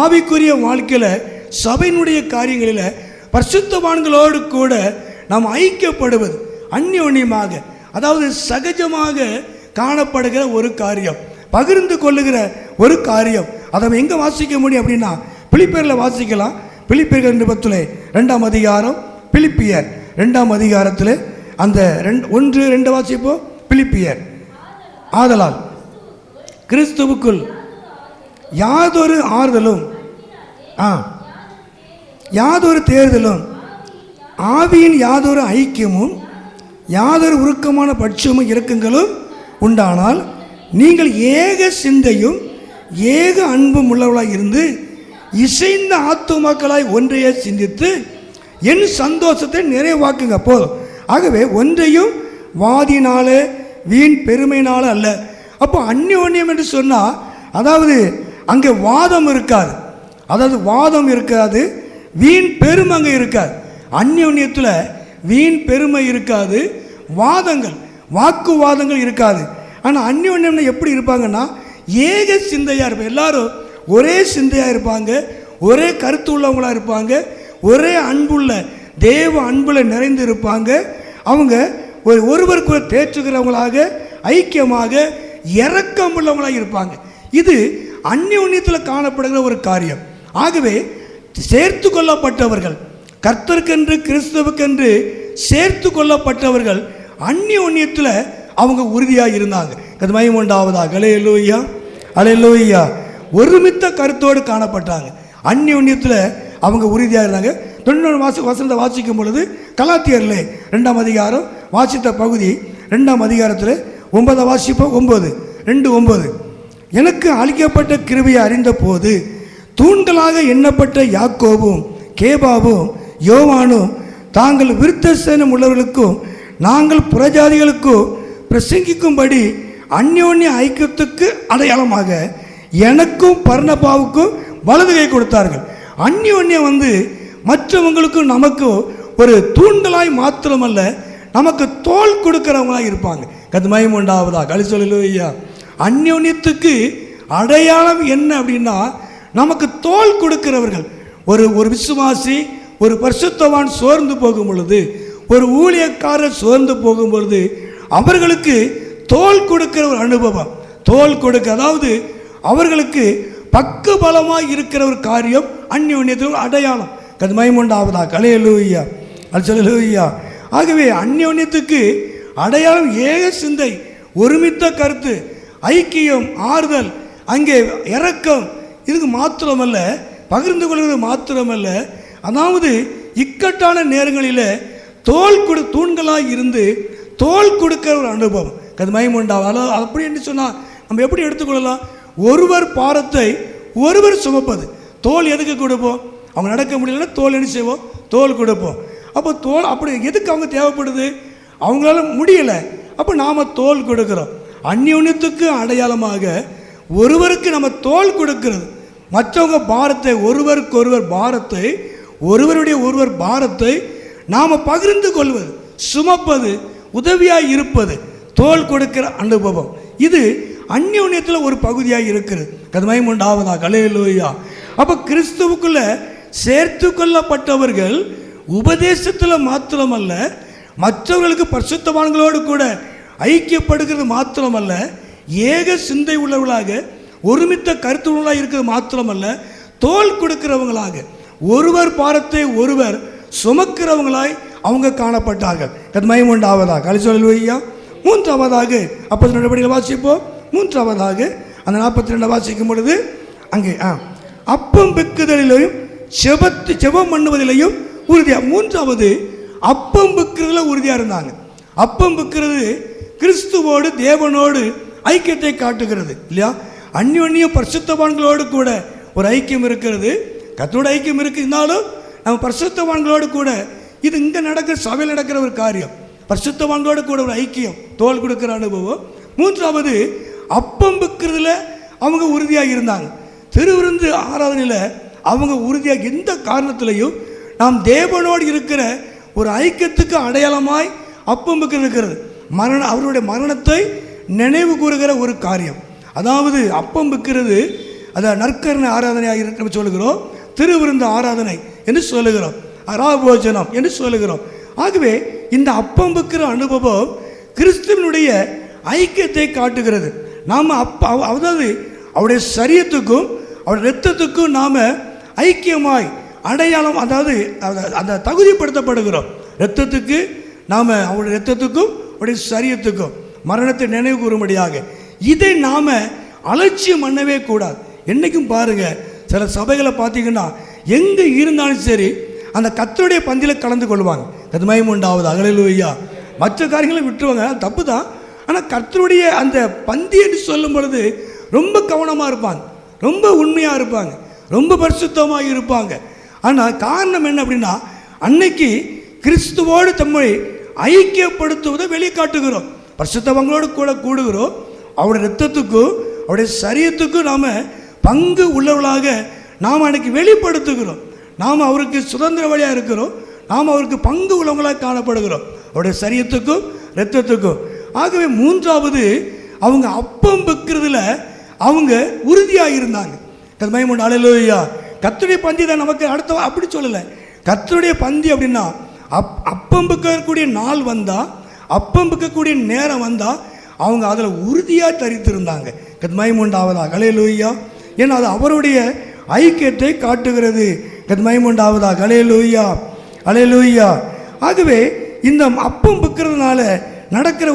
ஆவிக்குரிய வாழ்க்கையில், சபையினுடைய காரியங்களில் பரிசுத்தவான்களோடு கூட நாம் ஐக்கியப்படுவது அந்யோன்யமாக, அதாவது சகஜமாக காணப்படுகிற ஒரு காரியம், பகிர்ந்து கொள்ளுகிற ஒரு காரியம். அதை நம்ம எங்கே வாசிக்க முடியும் அப்படின்னா பிலிப்பியரில் வாசிக்கலாம். பிலிப்பியர் நிருபத்தில் 2ஆம் அதிகாரம், பிலிப்பியர் 2ஆம் அதிகாரத்தில் அந்த 1-2 வாசிப்போம். பிலிப்பியர், ஆதலால் கிறிஸ்துவுக்குள் யாதொரு ஆறுதலும் யாதொரு தேர்தலும் ஆவியின் யாதொரு ஐக்கியமும் யாதொரு உருக்கமான பட்சமும் இறக்கங்களும் உண்டானால் நீங்கள் ஏக சிந்தையும் ஏக அன்பும் உள்ளவர்களாய் இருந்து இசைந்த ஆத்துமாக்களாய் ஒன்றையே சிந்தித்து என் சந்தோஷத்தை நிறைவாக்குங்க போதும். ஆகவே ஒன்றையும் வாதினால வீண் பெருமையினால அல்ல. அப்போ அந்யோன்யம் என்று சொன்னால் அதாவது அங்கே வாதம் இருக்காது, அதாவது வாதம் இருக்காது, வீண் பெருமை அங்கே இருக்காது. அந்யோன்யத்தில் வீண் பெருமை இருக்காது, வாதங்கள் வாக்குவாதங்கள் இருக்காது. ஆனால் அந்யோன்யம்னா எப்படி இருப்பாங்கன்னா ஏக சிந்தையாக இருப்பாங்க, எல்லாரும் ஒரே சிந்தையாக இருப்பாங்க, ஒரே கருத்து உள்ளவங்களாக இருப்பாங்க, ஒரே அன்புள்ள தேவ அன்பில் நிறைந்து இருப்பாங்க. அவங்க ஒருவருக்கு தேற்றுகிறவங்களாக ஐக்கியமாக இரக்கம் உள்ளவங்களாக இருப்பாங்க. இது அந்யோன்யத்தில் காணப்படுகிற ஒரு காரியம். ஆகவே சேர்த்து கொள்ளப்பட்டவர்கள், கர்த்தருக்கென்று கிறிஸ்துவுக்கென்று சேர்த்து கொள்ளப்பட்டவர்கள் அந்யோன்யத்தில் அவங்க உறுதியாக இருந்தாங்க. அது மகிமை உண்டாவதாக. அல்லேலூயா, அல்லேலூயா. ஒருமித்த கருத்தோடு காணப்பட்டாங்க. அந்யோன்யத்தில் அவங்க உறுதியாக இருந்தாங்க. 91 வசனத்தை வாசிக்கும் பொழுது கலாத்தியரில் 2ஆம் அதிகாரம் வாசித்த பகுதி 2ஆம் அதிகாரத்தில் 9 வாசிப்போம். 9:2-9. எனக்கு அளிக்கப்பட்ட கிருபையை அறிந்த போது தூண்களாக எண்ணப்பட்ட யாக்கோபும் கேபாவும் யோவானும் தாங்கள் விருத்தசேனம் உள்ளவர்களுக்கும் நாங்கள் புறஜாதிகளுக்கும் பிரசங்கிக்கும்படி அந்யோன்ய ஐக்கியத்துக்கு அடையாளமாக எனக்கும் பர்னபாவுக்கும் வலது கை கொடுத்தார்கள். அந்யோன்யம் மற்றவங்களுக்கும் நமக்கும் ஒரு தூண்டலாய் மாத்திரமல்ல, நமக்கு தோள் கொடுக்கிறவங்களாக இருப்பாங்க. கது மகிமை உண்டாவதா. கழி சொல்லுயா. அந்யோன்யத்துக்கு அடையாளம் என்ன அப்படின்னா நமக்கு தோள் கொடுக்கிறவர்கள். ஒரு விசுவாசி, ஒரு பரிசுத்தவான் சோர்ந்து போகும் பொழுது, ஒரு ஊழியக்காரர் சோர்ந்து போகும் பொழுது அவர்களுக்கு தோள் கொடுக்கிற ஒரு அனுபவம், தோள் கொடுக்க, அதாவது அவர்களுக்கு பக்க பலமாக இருக்கிற ஒரு காரியம் அந்யோன்யத்தில் அடையாளம். கது மகிமை உண்டாவதா. அல்லேலூயா, அல்லேலூயா. ஆகவே அந்யோன்யத்துக்கு அடையாளம் ஏக சிந்தை, ஒருமித்த கருத்து, ஐக்கியம், ஆறுதல், அங்கே இரக்கம். இதுக்கு மாத்திரமல்ல, பகிர்ந்து கொள்வது மாத்திரமல்ல, அதாவது இக்கட்டான நேரங்களில் தூண்களாக இருந்து தோள் கொடுக்கிற ஒரு அனுபவம். அது மகிமை உண்டாவது. அப்படி என்று சொன்னால் நம்ம எப்படி எடுத்துக்கொள்ளலாம்? ஒருவர் பாரத்தை ஒருவர் சுமப்பது. தோல் எதுக்கு கொடுப்போம்? அவங்க நடக்க முடியலன்னா தோல் என்ன செய்வோம்? தோல் கொடுப்போம். அப்போ தோல் அப்படி எதுக்கு அவங்க தேவைப்படுது? அவங்களால முடியலை, அப்போ நாம் தோல் கொடுக்குறோம். அந்யோன்யத்துக்கு அடையாளமாக ஒருவருக்கு நம்ம தோல் கொடுக்கிறது, மற்றவங்க பாரத்தை, ஒருவருக்கொருவர் பாரத்தை, ஒருவர் பாரத்தை நாம் பகிர்ந்து கொள்வது, சுமப்பது, உதவியாக இருப்பது, தோல் கொடுக்கிற அனுபவம். இது அந்யோன்யத்தில் ஒரு பகுதியாக இருக்கிறது. அது மகிமை உண்டாவதாக. அல்லேலூயா. அப்போ கிறிஸ்துவுக்குள்ள சேர்த்து கொள்ளப்பட்டவர்கள் உபதேசத்தில் மாத்திரமல்ல, மற்றவர்களுக்கு பரிசுத்தவான்களோடு கூட ஐக்கியப்படுகிறது மாத்திரமல்ல, ஏக சிந்தை உள்ளவர்களாக, ஒருமித்த கருத்து உள்ளவர்களாக இருக்கிறது மாத்திரமல்ல, தோள் கொடுக்கிறவங்களாக, ஒருவர் பாரத்தை ஒருவர் சுமக்கிறவங்களாய் அவங்க காணப்பட்டார்கள். அது மகிமை உண்டாவதாக. அல்லேலூயா. மூன்றாவதாக 42 வாசிப்போம். மூன்றாவதாக அந்த 42 வாசிக்கும் பொழுது அங்கே அப்பம் பெக்குதலிலையும் ஜெபம் பண்ணுவதிலையும் உறுதியாக. மூன்றாவது அப்பம் பெக்கிறதுல உறுதியாக இருந்தாங்க. அப்பம் பெக்கிறது கிறிஸ்துவோடு தேவனோடு ஐக்கியத்தை காட்டுகிறது இல்லையா? அந்யோன்யம் பரிசுத்தவான்களோடு கூட ஒரு ஐக்கியம் இருக்கிறது, கர்த்தரோட ஐக்கியம் இருந்தாலும் நம்ம பரிசுத்தவான்களோடு கூட, இது இங்கே நடக்கிற சபையில் நடக்கிற ஒரு காரியம். பரிசுத்தவான்களோடு கூட ஒரு ஐக்கியம், தோள் கொடுக்கிற அனுபவம். மூன்றாவது அப்பம் பெக்கிறதுல அவங்க உறுதியாக இருந்தாங்க. திருவிருந்து ஆராதனையில் அவங்க உறுதியாக எந்த காரணத்திலையும் நாம் தேவனோடு இருக்கிற ஒரு ஐக்கியத்துக்கு அடையாளமாய் அப்பம் பெக்கிறது இருக்கிறது. அவருடைய மரணத்தை நினைவு கூறுகிற ஒரு காரியம். அதாவது அப்பம் பெக்கிறது அதை நற்கரண ஆராதனையாக இருக்கிற சொல்லுகிறோம், திருவிருந்து ஆராதனை என்று சொல்லுகிறோம், ராபோஜனம் என்று சொல்லுகிறோம். ஆகவே இந்த அப்பம் பெக்கிற அனுபவம் கிறிஸ்துவனுடைய ஐக்கியத்தை காட்டுகிறது. நாம் அதாவது அவருடைய சரீரத்துக்கும் அவருடைய இரத்தத்துக்கும் நாம் ஐக்கியமாய் அடையாளம், அதாவது அந்த தகுதிப்படுத்தப்படுகிறோம். இரத்தத்துக்கு நாம் அவருடைய இரத்தத்துக்கும் அவருடைய சரீரத்துக்கும் மரணத்தை நினைவு கூறும்படியாக இதை நாம் அலட்சியம் பண்ணவே கூடாது. என்றைக்கும் பாருங்கள், சில சபைகளை பார்த்தீங்கன்னா எங்கே இருந்தாலும் சரி அந்த கர்த்தருடைய பந்தியில் கலந்து கொள்வாங்க. அது மகிமை உண்டாவது. அல்லேலூயா. மற்ற காரியங்களை விட்டுருவாங்க, தப்பு தான். ஆனால் கர்த்தருடைய அந்த பந்தி என்று சொல்லும் பொழுது ரொம்ப கவனமாக இருப்பாங்க, ரொம்ப உண்மையாக இருப்பாங்க, ரொம்ப பரிசுத்தமாக இருப்பாங்க. ஆனால் காரணம் என்ன அப்படின்னா, அன்னைக்கு கிறிஸ்துவோடு தம்மை ஐக்கியப்படுத்துவதை வெளிக்காட்டுகிறோம். பரிசுத்தவங்களோடு கூட கூடுகிறோம். அவருடைய இரத்தத்துக்கும் அவருடைய சரீரத்துக்கும் நாம் பங்கு உள்ளவர்களாக நாம் அன்னைக்கு வெளிப்படுத்துகிறோம். நாம் அவருக்கு சுதந்திர வழியாக இருக்கிறோம். நாம் அவருக்கு பங்கு உள்ளவங்களாக காணப்படுகிறோம், அவருடைய சரீரத்துக்கும் இரத்தத்துக்கும். ஆகவே மூன்றாவது, அவங்க அப்பம் வைக்கிறதுல அவங்க உறுதியாக இருந்தாங்க. மகிமை அல்லேலூயா. கர்த்தருடைய பந்தி தான் நமக்கு அடுத்த அப்படி சொல்லலை. கர்த்தருடைய பந்தி அப்படின்னா அப்பம் வைக்கக்கூடிய நாள் வந்தால், அப்பம் வைக்கக்கூடிய நேரம் வந்தால் அவங்க அதில் உறுதியாக தரித்திருந்தாங்க. மகிமை உண்டாவதாக. அல்லேலூயா. ஏன்னா அது அவருடைய ஐக்கியத்தை காட்டுகிறது. மகிமை உண்டாவதாக. அல்லேலூயா. அல்லேலூயா. ஆகவே இந்த அப்பம் வைக்கிறதுனால நடக்கிற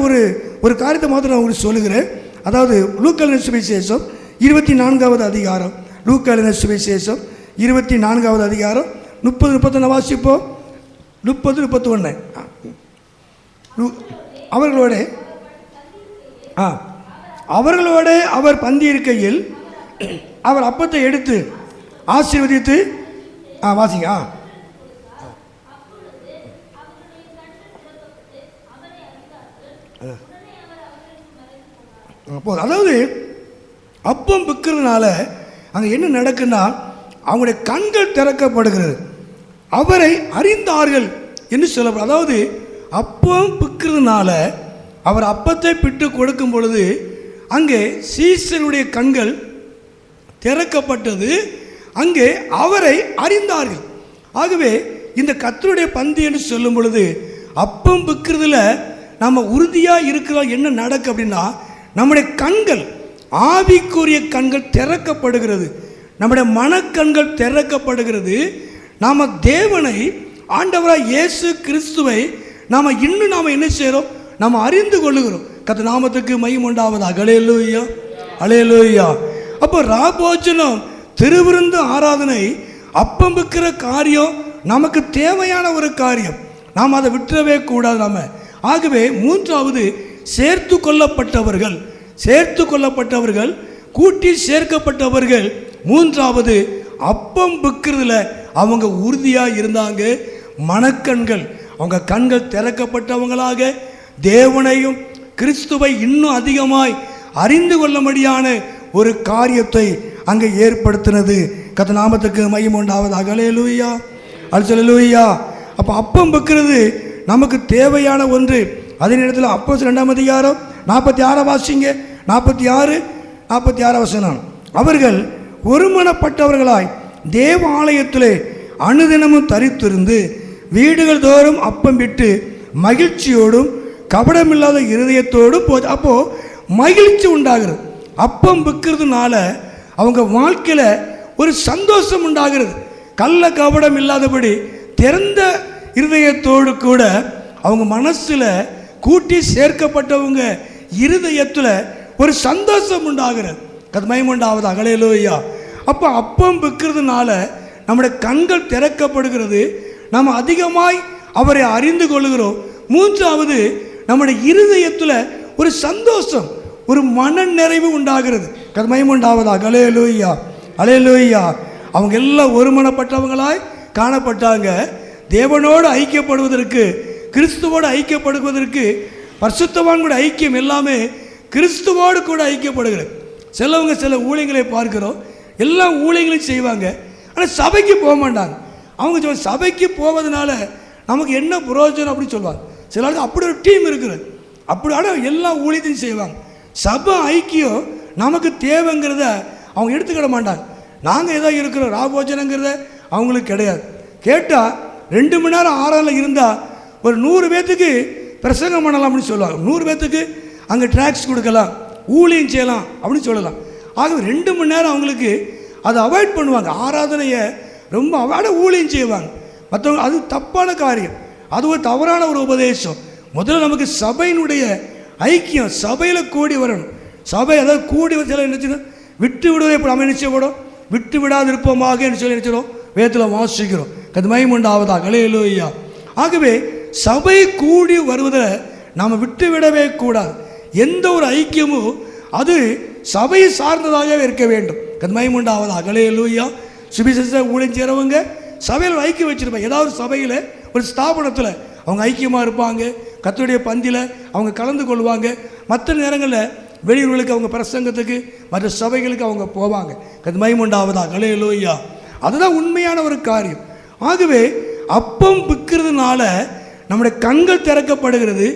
ஒரு காரியத்தை மாத்திரம் நான் உங்களுக்கு சொல்லுகிறேன். அதாவது லூக்கா எழுதின சுவிசேஷம் 24வது அதிகாரம், லூக்கா எழுதின சுவிசேஷம் 24வது அதிகாரம் 30-31 வாசிப்போம். 30-31. அவர்களோட அவர் பந்தி இருக்கையில் அவர் அப்பத்தை எடுத்து ஆசீர்வதித்து வாசிங்க. அதாவது அப்பம் விற்கிறதுனால அங்கே என்ன நடக்குன்னா, அவங்களுடைய கண்கள் திறக்கப்படுகிறது, அவரை அறிந்தார்கள் என்று சொல்லப்படும். அதாவது அப்பம் விற்கிறதுனால அவர் அப்பத்தை பிட்டு கொடுக்கும் பொழுது அங்கே சீசருடைய கண்கள் திறக்கப்பட்டது, அங்கே அவரை அறிந்தார்கள். ஆகவே இந்த கர்த்தருடைய பந்தி என்று சொல்லும் பொழுது அப்பம் விற்கிறதுல நம்ம உறுதியாக இருக்கிறோம். என்ன நடக்கு அப்படின்னா, நம்முடைய கண்கள், ஆவிக்குரிய கண்கள் திறக்கப்படுகிறது, நம்முடைய மனக்கண்கள் திறக்கப்படுகிறது. நாம் தேவனை, ஆண்டவராக இயேசு கிறிஸ்துவை நாம் இன்னும் நாம் என்ன செய்கிறோம், நாம் அறிந்து கொள்ளுகிறோம். கர்த்தர் நாமத்துக்கு மகிமை உண்டாவதாக. அல்லேலூயா. அல்லேலூயா. அப்போ ராபோஜனம், திருவிருந்து ஆராதனை, அப்பம் விற்கிற காரியம் நமக்கு தேவையான ஒரு காரியம். நாம் அதை விட்டுறவே கூடாது நாம. ஆகவே மூன்றாவது, சேர்த்து கொள்ளப்பட்டவர்கள், சேர்த்து கொள்ளப்பட்டவர்கள், கூட்டி சேர்க்கப்பட்டவர்கள். மூன்றாவது, அப்பம் விற்கிறதுல அவங்க உறுதியாக இருந்தாங்க. மனக்கண்கள், அவங்க கண்கள் திறக்கப்பட்டவங்களாக தேவனையும் கிறிஸ்துவை இன்னும் அதிகமாய் அறிந்து கொள்ளும்படியான ஒரு காரியத்தை அங்கே ஏற்படுத்தினது. கர்த்தர் நாமத்துக்கு மகிமை உண்டாவதாக. அல்லேலூயா. அல்லேலூயா. அப்போ அப்பம் வைக்கிறது நமக்கு தேவையான ஒன்று. அதே நேரத்தில் அப்போஸ்தலர் 2ஆம் அதிகாரம் 46 வாசிங்க. 46 வசனம். அவர்கள் ஒருமனப்பட்டவர்களாய் தேவ ஆலயத்திலே அனுதினமும் தரித்திருந்து வீடுகள் தோறும் அப்பம் விட்டு மகிழ்ச்சியோடும் கபடமில்லாத இருதயத்தோடும் போது. அப்போ மகிழ்ச்சி உண்டாகிறது. அப்பம் விற்கிறதுனால அவங்க வாழ்க்கையில் ஒரு சந்தோஷம் உண்டாகிறது. கள்ள கபடம் இல்லாதபடி திறந்த இருதயத்தோடு கூட அவங்க மனசில் கூட்டி சேர்க்கப்பட்டவங்க இருதயத்தில் ஒரு சந்தோஷம் உண்டாகிறது. மகிமை உண்டாவதாக. அல்லேலூயா. அப்போ அப்பம் விற்கிறதுனால நம்முடைய கண்கள் திறக்கப்படுகிறது, நம்ம அதிகமாய் அவரை அறிந்து கொள்கிறோம். மூன்றாவது, நம்முடைய இருதயத்தில் ஒரு சந்தோஷம், ஒரு மன நிறைவு உண்டாகிறது. மகிமை உண்டாவதாக. அல்லேலூயா. அல்லேலூயா. அவங்க எல்லாம் ஒருமனப்பட்டவங்களாய் காணப்பட்டாங்க. தேவனோடு ஐக்கியப்படுவதற்கு, கிறிஸ்துவோடு ஐக்கியப்படுவதற்கு, பரிசுத்தவான்களோட ஐக்கியம் எல்லாமே கிறிஸ்துவோடு கூட ஐக்கியப்படுகிறது. சிலவங்க சில ஊழியங்களை பார்க்கிறோம், எல்லா ஊழியங்களையும் செய்வாங்க, ஆனால் சபைக்கு போக மாட்டாங்க. அவங்க சபைக்கு போவதனால நமக்கு என்ன பிரயோஜனம் அப்படின்னு சொல்லுவாங்க. சிலருக்கு அப்படி ஒரு டீம் இருக்குது, அப்படி ஆனால் எல்லா ஊழியத்தையும் செய்வாங்க. சபை ஐக்கியம் நமக்கு தேவைங்கிறத அவங்க எடுத்துக்கிட மாட்டாங்க. நாங்கள் ஏதோ இருக்கிறோம், ராபோஜனங்கிறத அவங்களுக்கு கிடையாது. கேட்டால் 2 மணி நேரம் ஆறாவில் இருந்தால் ஒரு 100 பேர்த்துக்கு பிரசங்கம் பண்ணலாம் அப்படின்னு சொல்லுவாங்க. 100 பேர்த்துக்கு அங்கே ட்ராக்ஸ் கொடுக்கலாம், ஊழியம் செய்யலாம் அப்படின்னு சொல்லலாம். ஆகவே 2 மணி நேரம் அவங்களுக்கு அதை அவாய்ட் பண்ணுவாங்க. ஆராதனையை ரொம்ப ஊழியம் செய்வாங்க மற்றவங்க. அது தப்பான காரியம், அது ஒரு தவறான ஒரு உபதேசம். முதல்ல நமக்கு சபையினுடைய ஐக்கியம், சபையில் கூடி வரணும், சபை அதாவது கூடி சில நினைச்சு விட்டு விடுவதை எப்படி நம்ம நிச்சயப்படும், விட்டு விடாது இருப்போமாக என்று சொல்லி நினைச்சிடும் வேதத்தில் வாசிக்கிறோம். அது மகிமையுண்டாவதாக. அல்லேலூயா. ஆகவே சபை கூடி வருவதை நாம் விட்டு விடவே கூடாது. எந்த ஒரு ஐக்கியமும் அது சபையை சார்ந்ததாகவே இருக்க வேண்டும். அது மகிமையுண்டாவதாக. அல்லேலூயா. சுவிசேஷ ஊழியம் செய்கிறவங்க சபையில் ஐக்கியம் வச்சிருப்பாங்க. ஏதாவது சபையில் ஒரு ஸ்தாபனத்தில் அவங்க ஐக்கியமாக இருப்பாங்க. கர்த்தருடைய பந்தியில் அவங்க கலந்து கொள்வாங்க. மற்ற நேரங்களில் வெளியூர்களுக்கு அவங்க பிரசங்கத்துக்கு மற்ற சபைகளுக்கு அவங்க போவாங்க. அது மகிமையுண்டாவதாக. அல்லேலூயா. அதுதான் உண்மையான ஒரு காரியம். ஆகவே அப்பம் பிக்கிறதுனால நம்முடைய கண்கள் திறக்கப்படுகிறது,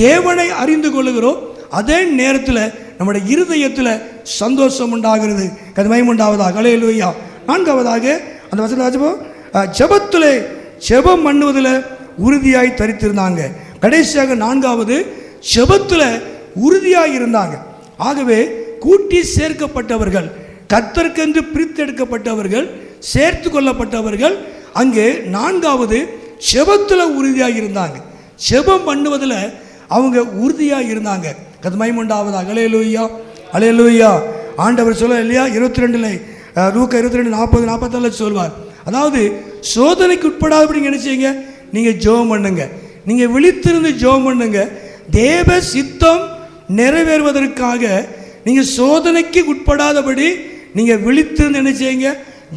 தேவனை அறிந்து கொள்ளுகிறோம். அதே நேரத்தில் நம்முடைய இருதயத்தில் சந்தோஷம் உண்டாகிறது. அது மகிமையுண்டாவதாக. அல்லேலூயா. நான்காவதாக அந்த வசனம் ஜெபத்திலே ஜெபம் பண்ணுவதில் உறுதியாய் தரித்திருந்தாங்க. கடைசியாக நான்காவது ஜெபத்தில் உறுதியாய் இருந்தாங்க. ஆகவே கூட்டி சேர்க்கப்பட்டவர்கள், கர்த்தருக்கென்று பிரித்தெடுக்கப்பட்டவர்கள், சேர்த்து கொள்ளப்பட்டவர்கள் அங்கே நான்காவது ஜெபத்தில் உறுதியாக இருந்தாங்க. ஜெபம் பண்ணுவதில் அவங்க உறுதியாக இருந்தாங்க. அது மகிமையுண்டாவதாக. அல்லேலூயா. அல்லேலூயா. ஆண்டவர் சொல்ல இல்லையா 22 லூக்கா 22:40-44 சொல்வார். அதாவது சோதனைக்கு உட்படாதபடி நினைச்சீங்க, நீங்கள் ஜெபம் பண்ணுங்க, நீங்கள் விழித்திருந்து ஜெபம் பண்ணுங்க. தேவ சித்தம் நிறைவேறுவதற்காக நீங்கள் சோதனைக்கு உட்படாதபடி நீங்கள் விழித்திருந்து நினைச்சீங்க,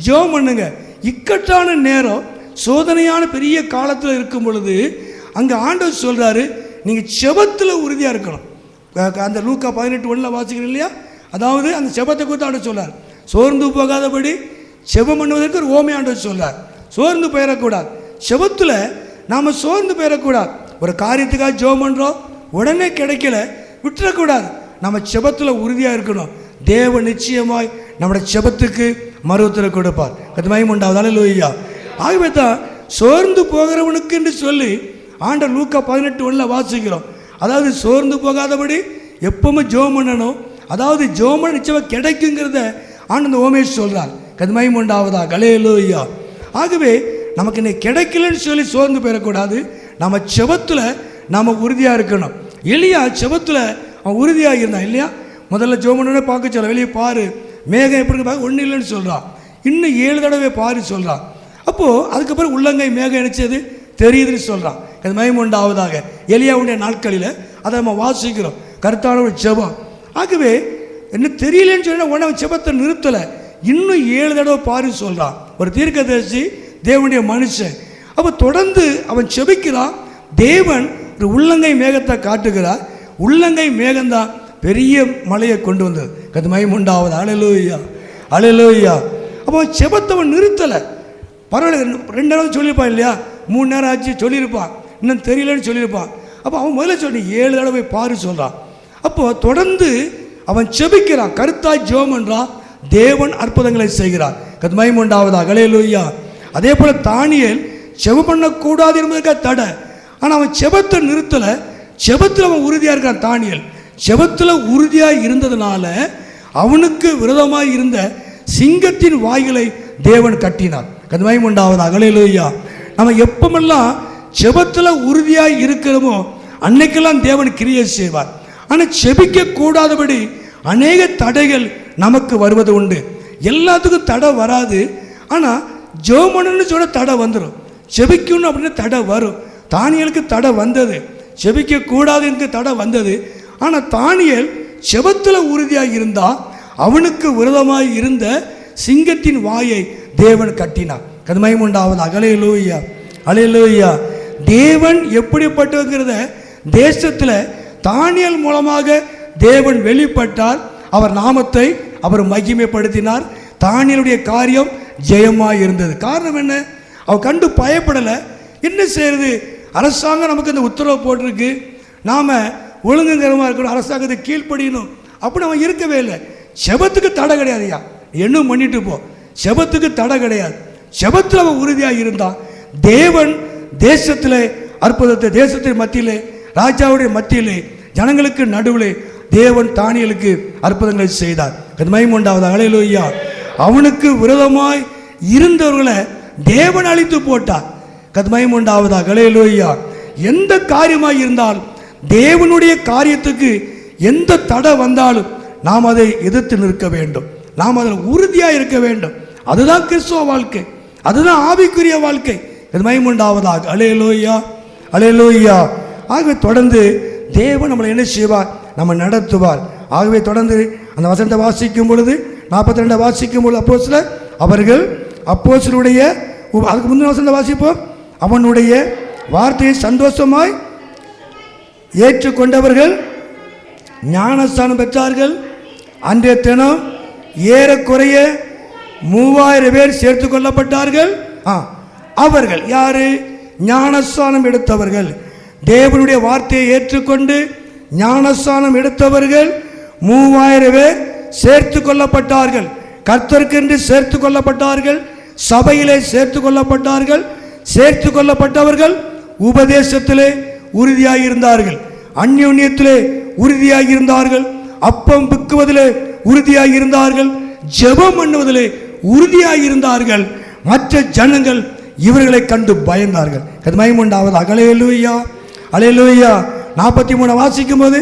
ஜெபம் பண்ணுங்க. இக்கட்டான நேரம், சோதனையான பெரிய காலத்தில் இருக்கும் பொழுது அங்கே ஆண்டவர் சொல்கிறாரு, நீங்கள் ஜெபத்தில் உறுதியாக இருக்கணும். அந்த லூக்கா 18:1 வாசிக்கிறீங்க இல்லையா? அதாவது அந்த ஜெபத்தை குறித்து ஆண்டவர் சொல்றார். சோர்ந்து போகாதபடி ஜெபம் பண்ணுவதற்கு ஒரு ஓமை ஆண்டவர் சொல்றார். சோர்ந்து போயிடக்கூடாது. ஜெபத்தில் நாம் சோர்ந்து போயிடக்கூடாது. ஒரு காரியத்துக்காக ஜெபம் பண்ணுறோம், உடனே கிடைக்கல, விட்டுறக்கூடாது. நம்ம ஜெபத்தில் உறுதியாக இருக்கணும். தேவன் நிச்சயமாய் நம்முடைய ஜெபத்துக்கு மறுஉத்தரவு கொடுப்பார். அது மகிமையுண்டாவதாக. அல்லேலூயா. ஆகவே தான் சோர்ந்து போகிறவனுக்கு என்று சொல்லி ஆண்டவர் லூக்கா 18:1 வாசிக்கிறோம். அதாவது சோர்ந்து போகாதபடி எப்பவுமே ஜெபம் பண்ணணும். அதாவது ஜெபம் பண்ண நிச்சயமாக கிடைக்குங்கிறத ஆண்டவர் ஓமையை சொல்கிறார். அது மகிமையுண்டாவதாக. அல்லேலூயா. ஆகவே நமக்கு இன்னைக்கு கிடைக்கலன்னு சொல்லி சோர்ந்து போயிடக்கூடாது. நம்ம ஜெபத்தில் நாம் உறுதியாக இருக்கணும். எலியா ஜெபத்தில் அவன் உறுதியாக இருந்தான் இல்லையா? முதல்ல ஜெபம் பண்ணோன்னே பார்க்க சொல்ல, வெளியே பாரு மேகம் எப்படி பார்க்க ஒன்றும் இல்லைன்னு சொல்கிறான். இன்னும் 7 தடவை பாரு சொல்கிறான். அப்போது அதுக்கப்புறம் உள்ளங்கை மேகம் நினைச்சது தெரியுதுன்னு சொல்கிறான். அது மகிமையுண்டாவதாக. எலியாவுடைய நாட்களில் அதை நம்ம வாசிக்கிறோம். கருத்தான ஒரு ஜெபம். ஆகவே என்ன தெரியலன்னு சொன்னால் உடனே அவன் ஜெபத்தை நிறுத்தலை, இன்னும் 7 தடவை பாரு சொல்கிறான். ஒரு தீர்க்கதரிசி, தேவனுடைய மனுஷன். அப்போ தொடர்ந்து அவன் ஜெபிக்கிறான். தேவன் ஒரு உள்ளங்கை மேகத்தை காட்டுகிறார். உள்ளங்கை மேகம்தான் பெரிய மலையை கொண்டு வந்தது. அது மகிமையுண்டாவது. அல்லேலூயா. அல்லேலூயா. அப்போ ஜெபத்தை அவன் நிறுத்தலை. பரவாயில்ல, 2 தடவை சொல்லியிருப்பான் இல்லையா? 3 நேரம் ஆச்சு சொல்லியிருப்பான், இன்னும் தெரியலன்னு சொல்லியிருப்பான். அப்போ அவன் முதல்ல சொல்லி 7 தடவை பாரு சொல்கிறான். அப்போது தொடர்ந்து அவன் ஜெபிக்கிறான், கருத்தாய் ஜெபம் பண்ணுறான். தேவன் அற்புதங்களை செய்கிறார். அது மகிமையுண்டாவதாக. அல்லேலூயா. அதே போல் தானியேல் ஜெபம் பண்ணக்கூடாது என்பதற்காக தடை, ஆனால் அவன் ஜெபத்தை நிறுத்தலை. ஜெபத்தில் அவன் உறுதியாக இருக்கான். தானியேல் ஜெபத்தில் உறுதியாக இருந்ததுனால அவனுக்கு விரோதமாக இருந்த சிங்கத்தின் வாய்களை தேவன் கட்டினார். அது மகிமையுண்டாவதாக. அல்லேலூயா. நம்ம எப்பமெல்லாம் ஜெபத்தில் உறுதியாக இருக்கிறோமோ அன்னைக்கெல்லாம் தேவன் கிரியை செய்வார். ஆனால் ஜெபிக்க கூடாதபடி அநேக தடைகள் நமக்கு வருவது உண்டு. எல்லாத்துக்கும் தடை வராது, ஆனால் ஜெபம்னு சொன்ன தடை வந்துடும். ஜெபிக்கணும் அப்படின்னு தடை வரும். தானியேலுக்கு தடை வந்தது, ஜெபிக்க கூடாது என்று தடை வந்தது. ஆனால் தானியேல் ஜெபத்தில் உறுதியாக இருந்தால் அவனுக்கு விரோதமாக இருந்த சிங்கத்தின் வாயை தேவன் கட்டினார். அது மகிமையுண்டாவதாக. அல்லேலூயா. அல்லேலூயா. தேவன் எப்படிப்பட்டவங்கிறத தேசத்தில் தானியேல் மூலமாக தேவன் வெளிப்பட்டார். அவர் நாமத்தை அவர் மகிமைப்படுத்தினார். தானியேலுடைய காரியம் ஜெயமாக இருந்தது. காரணம் என்ன? அவ கண்டு பயப்படலை. என்ன செய்யறது? அரசாங்கம் நமக்கு இந்த உத்தரவு போட்டிருக்கு, நாம் ஒழுங்குங்கரமாக இருக்கணும், அரசாங்கத்தை கீழ்ப்படியணும் அப்படின்னு அவன் இருக்கவே இல்லை. ஜெபத்துக்கு தடை கிடையாதுயா, என்னும் பண்ணிட்டு போ. ஜெபத்துக்கு தடை கிடையாது. ஜெபத்தில் அவன் உறுதியாக இருந்தான். தேவன் தேசத்தில் அற்புதத்தை, தேசத்தின் மத்தியிலே, ராஜாவுடைய மத்தியிலே, ஜனங்களுக்கு நடுவில் தேவன் தானியேலுக்கு அற்புதங்களை செய்தார். அது மகிமையுண்டாவதாக. அல்லேலூயா. அவனுக்கு விரோதமாய் இருந்தவர்களை தேவன் அழித்து போட்டார். அது மகிமையுண்டாவதாக. அல்லேலூயா. எந்த காரியமாய் இருந்தாலும், தேவனுடைய காரியத்துக்கு எந்த தடை வந்தாலும் நாம் அதை எதிர்த்து நிற்க வேண்டும். நாம் அதில் உறுதியாக இருக்க வேண்டும். அதுதான் கிறிஸ்துவ வாழ்க்கை, அதுதான் ஆவிக்குரிய வாழ்க்கை. இது மகிமையுண்டாவதாக. அல்லேலூயா, அல்லேலூயா. ஆகவே தொடர்ந்து தேவன் நம்மளை என்ன செய்வார்? நம்ம நடத்துவார். ஆகவே தொடர்ந்து அந்த வசனத்தை வாசிக்கும் பொழுது 42 வாசிக்கும் பொழுது அப்போஸ்தலர் அவர்கள் அப்போஸ்தலருடைய அதுக்கு முந்தின வசனத்தை வாசிப்போம். அவனுடைய வார்த்தையை சந்தோஷமாய் ஏற்றுக்கொண்டவர்கள் ஞானஸ்தானம் பெற்றார்கள். அன்றைய தினம் ஏறக்குறைய 3000 பேர் சேர்த்து கொள்ளப்பட்டார்கள். அவர்கள் யாரு? ஞானஸ்தானம் எடுத்தவர்கள். தேவனுடைய வார்த்தையை ஏற்றுக்கொண்டு ஞானஸ்தானம் எடுத்தவர்கள் 3000 பேர் சேர்த்து கொள்ளப்பட்டார்கள். கர்த்தருக்கென்று சேர்த்து கொள்ளப்பட்டார்கள். சபையிலே சேர்த்து கொள்ளப்பட்டார்கள். சேர்த்து கொள்ளப்பட்டவர்கள் உபதேசத்திலே உறுதியாயிருந்தார்கள், அந்யோன்யத்திலே உறுதியாயிருந்தார்கள், அப்பம் பிக்குவதிலே உறுதியாயிருந்தார்கள், ஜெபம் பண்ணுவதிலே உறுதியாயிருந்தார்கள். மற்ற ஜனங்கள் இவர்களை கண்டு பயந்தார்கள். மகிமையுண்டாவது. அல்லேலூயா, அல்லேலூயா. 43 வாசிக்கும் போது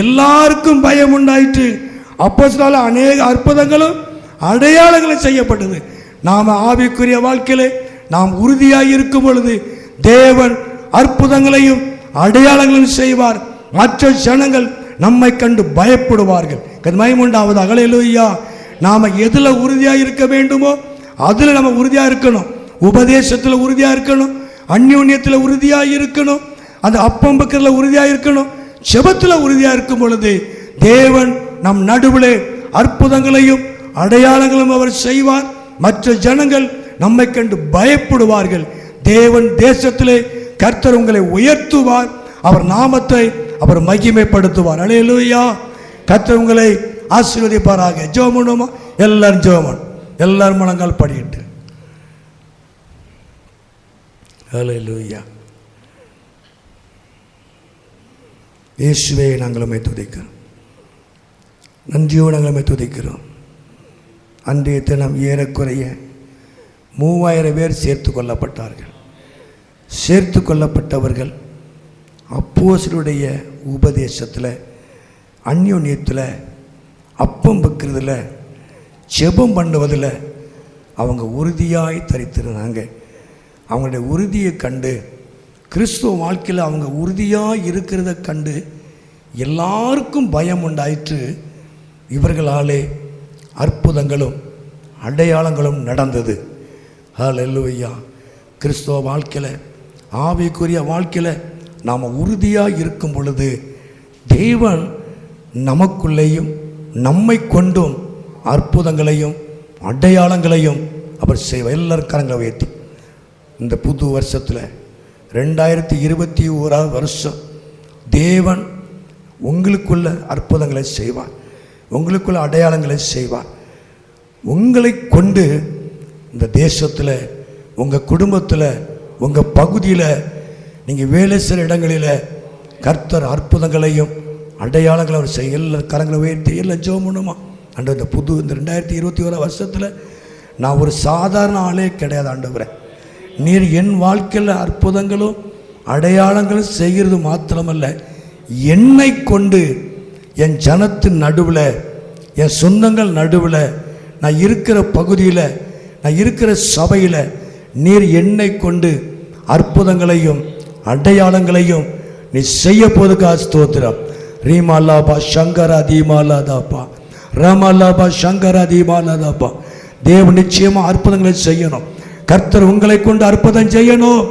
எல்லாருக்கும் பயம் உண்டாயிற்று. அப்போஸ்தலரால் அநேக அற்புதங்களும் அடையாளங்களும் செய்யப்பட்டது. நாம் ஆவிக்குரிய வாழ்க்கையிலே நாம் உறுதியாய் இருக்கும் பொழுது தேவன் அற்புதங்களையும் அடையாளங்களையும் செய்வார். மற்ற ஜனங்கள் நம்மை கண்டு பயப்படுவார்கள். மகிமையுண்டாவது. அல்லேலூயா. நாம் எதில் உறுதியாக இருக்க வேண்டுமோ அதில் நம்ம உறுதியாக இருக்கணும். உபதேசத்தில் உறுதியாக இருக்கணும், அந்யோன்யத்தில் உறுதியாக இருக்கணும், அந்த அப்பம் பக்கத்தில் உறுதியாக இருக்கணும், ஜெபத்தில் உறுதியாக இருக்கும் பொழுது தேவன் நம் நடுவிலே அற்புதங்களையும் அடையாளங்களும் அவர் செய்வார். மற்ற ஜனங்கள் நம்மை கண்டு பயப்படுவார்கள். தேவன் தேசத்திலே கர்த்தர் உங்களை உயர்த்துவார். அவர் நாமத்தை அவர் மகிமைப்படுத்துவார். அல்லேலூயா. கர்த்தர் உங்களை ஆசீர்வதிப்பாராக. ஜெபம் பண்ணுமா? எல்லாரும் ஜெபம் பண்ணும். எல்லாரும் முழங்கால் படியிட்டு. அல்லேலூயா. இயேசுவே, நாங்கள் உம்மை துதிக்கிறோம். நன்றியோடு நாங்கள் உம்மை துதிக்கிறோம். அன்றைய தினம் ஏறக்குறைய 3000 பேர் சேர்த்து கொள்ளப்பட்டார்கள். சேர்த்து கொள்ளப்பட்டவர்கள் அப்போஸ்தலருடைய உபதேசத்தில், அந்யோன்யத்தில், அப்பம் வைக்கிறதுல, ஜெபம் பண்ணுவதில் அவங்க உறுதியாய் தரித்திருந்தாங்க. அவங்களுடைய உறுதியை கண்டு, கிறிஸ்துவ வாழ்க்கையில் அவங்க உறுதியாக இருக்கிறத கண்டு எல்லாருக்கும் பயம் உண்டாயிற்று. இவர்களாலே அற்புதங்களும் அடையாளங்களும் நடந்தது. ஹல்லேலூயா. கிறிஸ்துவ வாழ்க்கையில், ஆவிக்குரிய வாழ்க்கையில் நாம் உறுதியாக இருக்கும் பொழுது தேவன் நமக்குள்ளேயும் நம்மை கொண்டும் அற்புதங்களையும் அடையாளங்களையும் அவர் செய்வார். எல்லாரும் கரங்களை உயர்த்தி இந்த புது வருஷத்தில் 2021 வருஷம் தேவன் உங்களுக்குள்ள அற்புதங்களை செய்வார், உங்களுக்குள்ள அடையாளங்களை செய்வார். உங்களை கொண்டு இந்த தேசத்தில், உங்கள் குடும்பத்தில், உங்கள் பகுதியில், நீங்கள் வேலை செய்கிற இடங்களில் கர்த்தர் அற்புதங்களையும் அடையாளங்களை அவர் செய்ய. எல்லா கரங்களை உயர்த்தி எல்லாம் ஜெபம் பண்ணுமா? ஆண்டவர், இந்த புது இந்த 2021 வருஷத்தில் நான் ஒரு சாதாரண ஆளே கிடையாது ஆண்டவரே. நீர் என் வாழ்க்கையில் அற்புதங்களும் அடையாளங்களும் செய்கிறது மாத்திரமல்ல, என்னை கொண்டு என் ஜனத்தின் நடுவில், என் சொந்தங்கள் நடுவில், நான் இருக்கிற பகுதியில், நான் இருக்கிற சபையில் நீர் என்னை கொண்டு அற்புதங்களையும் அடையாளங்களையும் நீ செய்ய போதுக்கா ஸ்தோத்திரம். ரீமாலாபா சங்கரா தீமாலாதாப்பா, ரமாலாபா சங்கரா தீமாலாதாப்பா. தேவன் நிச்சயமாக அற்புதங்களை செய்யணும். கர்த்தர் உங்களை கொண்டு அற்புதம் செய்யணும்.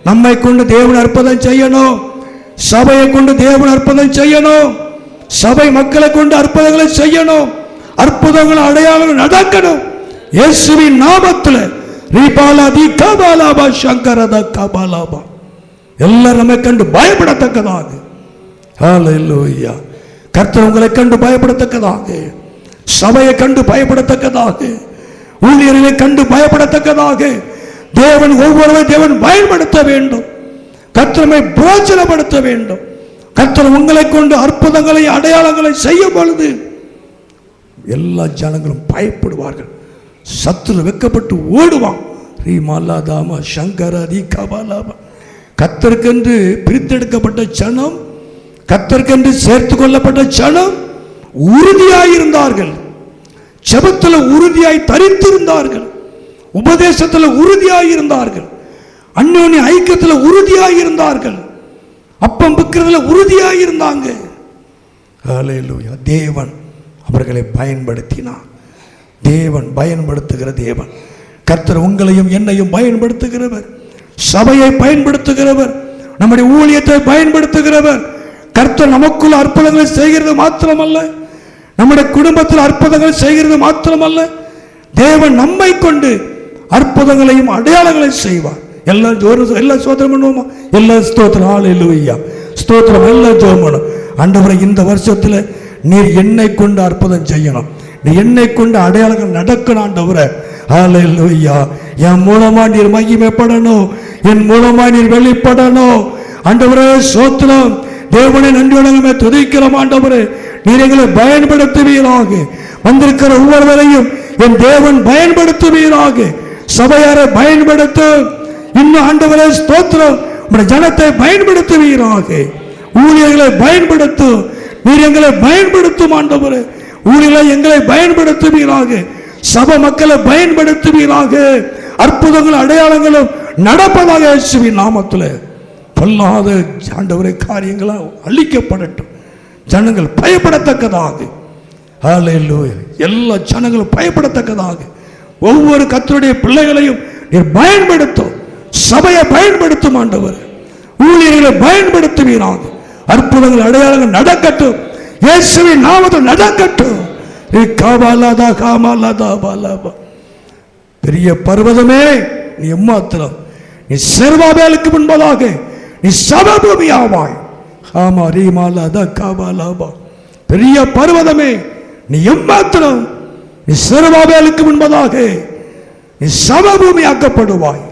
நம்மை கொண்டு தேவன் அற்புதம் செய்யணும். சபையை கொண்டு தேவன் அற்புதம் செய்யணும். சபை மக்களை கொண்டு அற்புதங்களை செய்யணும். அற்புதங்கள் அடையாளங்கள் நடக்கணும். இயேசுவின் நாமத்தில் ரீபாலா தி கபாலாபா சங்கரதா கபாலாபா. எல்லாரும் நம்மை கண்டு பயப்படத்தக்கதாக. ஹல்லேலூயா. கர்த்தர் உங்களை கண்டு பயப்படத்தக்கதாக, சபையை கண்டு பயப்படத்தக்கதாக, ஊழியர்களை கண்டு பயப்படத்தக்கதாக தேவன் ஒவ்வொருவரை தேவன் பயன்படுத்த வேண்டும். கர்த்தரை பிரோஜனப்படுத்த வேண்டும். கர்த்தர் உங்களை கொண்டு அற்புதங்களை அடையாளங்களை செய்யும் பொழுது எல்லா ஜனங்களும் பயப்படுவார்கள். சத்துரு வெக்கப்பட்டு ஓடுவான். ரீமாலாதாமா சங்கரா தி கபாலாபா. கர்த்தருக்கென்று பிரித்தெடுக்கப்பட்ட ஜனம், கர்த்தருக்கென்று சேர்த்து கொள்ளப்பட்ட ஜனம் உறுதியாயிருந்தார்கள், ஜெபத்தில் உறுதியாய் தரித்திருந்தார்கள், உபதேசத்தில் உறுதியாயிருந்தார்கள், அந்யோன்ய ஐக்கியத்தில் உறுதியாயிருந்தார்கள், அப்பம் பிக்கிறதுல உறுதியாயிருந்தாங்க. ஹல்லேலூயா. தேவன் அவர்களை பயன்படுத்தினார். தேவன் பயன்படுத்துகிற தேவன். கர்த்தர் உங்களையும் என்னையும் பயன்படுத்துகிறவர், சபையை பயன்படுத்துகிறவர், நம்முடைய ஊழியத்தை பயன்படுத்துகிறவர். கர்த்தர் நமக்குள்ள அற்புதங்களை செய்கிறது மாத்திரமல்ல, நம்முடைய குடும்பத்தில் அற்புதங்களை செய்கிறது மாத்திரமல்ல, தேவன் நம்மை கொண்டு அற்புதங்களையும் அடையாளங்களையும் செய்வார். எல்லாம் ஸ்தோத்திரம் பண்ணுவோமா? எல்லாம் ஸ்தோத்திரம். ஹல்லேலூயா. ஸ்தோத்திரம். எல்லாம் ஜெபம் பண்ணும். ஆண்டவரே, இந்த வருஷத்துல நீர் என்னை கொண்டு அற்புதம் செய்யணும், நீ என்னை கொண்டு அடையாளங்கள் நடக்கணும் ஆண்டவரே. ஹல்லேலூயா. என் மூலமா நீர் மகிமைப்படணும், என் மூலமா நீர் வெளிப்படணும் ஆண்டவரே. ஸ்தோத்திரம். தேவனை நன்றியுடனே துதிக்கிறோம் ஆண்டவரே. நீர் எங்களை பயன்படுத்துவீராக. வந்திருக்கிற ஒவ்வொருவரையும் என் தேவன் பயன்படுத்துவீராக. சபையாரை பயன்படுத்து. இன்னும் ஆண்டவரே ஸ்தோத்திரம், உம்முடைய ஜனத்தை பயன்படுத்துவீராக. ஊழியர்களை பயன்படுத்து. நீர் எங்களை பயன்படுத்தும் ஆண்டவரே. ஊழியர்களை எங்களை பயன்படுத்துவீராக. சபை மக்களை பயன்படுத்துவீராக. அற்புதங்களும் அடையாளங்களும் நடப்பதாக இயேசுவின் நாமத்தில். பொல்லாத ஆண்டவரே காரியங்களால் அழிக்கப்படட்டும். ஜனங்கள் பயப்படத்தக்கதாக. ஹல்லேலூயா. எல்லா ஜனங்களும் பயப்படத்தக்கதாக ஒவ்வொரு கர்த்தருடைய பிள்ளைகளையும் நீர் பயன்படுத்தும். சபையை பயன்படுத்தும் ஆண்டவர். ஊழியர்களை பயன்படுத்துவீராக. அற்புதங்கள் அடையாளங்கள் நடக்கட்டும். இயேசுவின் நாமத்தில் நடக்கட்டும். பெரிய பர்வதமே நீ எம்மாத்திரம், நீ செர்வாபேலுக்கு முன்பதாக நீ சபபூமி ஆவாய். பெரிய பர்வதமே நீ எம்மாத்திரம், நீ செர்வாபேலுக்கு முன்பதாக நீ சபபூமி ஆக்கப்படுவாய்.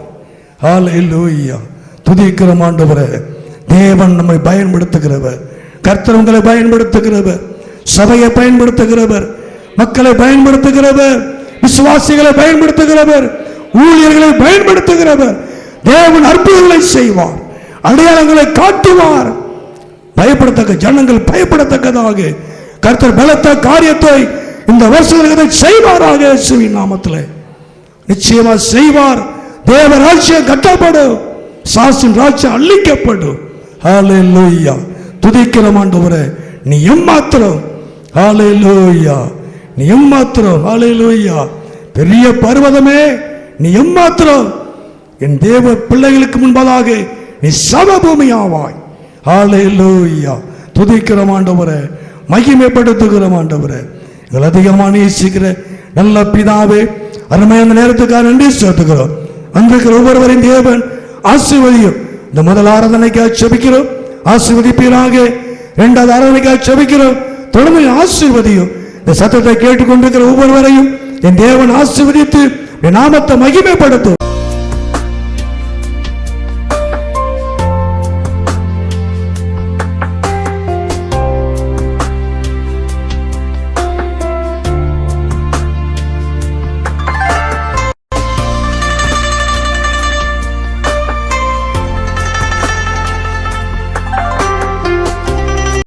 ஹல்லேலூயா. துதிக்கிறோம் ஆண்டவரே. தேவன் நம்மை பயன்படுத்துகிறவர். கர்த்தர் உங்களை பயன்படுத்துகிறவர், சபையை பயன்படுத்துகிறவர், மக்களை பயன்படுத்துகிறவர், விசுவாசிகளை பயன்படுத்துகிறவர், ஊழியர்களை பயன்படுத்துகிறவர். தேவன் அற்புதங்களை செய்வார், அடையாளங்களை காட்டுவார். பயப்படத்தக்க ஜனங்கள் பயப்படத்தக்கதாக கர்த்தர் பலத்த காரியத்தை இந்த வருஷத்தில் செய்வாராக. இயேசுவின் நாமத்தில் நிச்சயமா செய்வார். தேவ ராஜ்யம் கட்டப்படும், சாசின் ராஜ்யம் அழிக்கப்படும். ஹல்லேலூயா. துதிக்கிறோம் ஆண்டவரே. நீ எம்மாத்திரம். ஹல்லேலூயா. நீ எம்மாத்திரம். ஹல்லேலூயா. பெரிய பர்வதமே நீ எம்மாத்திரம். என் தேவ பிள்ளைகளுக்கு முன்பதாக நீ சமபூமி ஆவாய். ஹல்லேலூயா. துதிக்கிறோம் ஆண்டவரே, மகிமைப்படுத்துகிறோம் ஆண்டவரே. எங்கள் அதிகமாக நேசிக்கிற நல்ல பிதாவே, அருமையான நேரத்துக்காக நன்றி செலுத்துகிறோம். வந்திருக்கிற ஒவ்வொருவரின் தேவன் ஆசீர்வதியும். இந்த முதல் ஆராதனைக்காக ஜெபிக்கிறோம், ஆசீர்வதிப்பீராக. இரண்டாவது ஆராதனைக்காக ஜெபிக்கிறோம், தொடர்ந்து ஆசீர்வதியும். இந்த சத்தத்தை கேட்டுக்கொண்டிருக்கிற ஒவ்வொருவரையும் என் தேவன் ஆசீர்வதித்து என் நாமத்தை மகிமைப்படுத்தும்.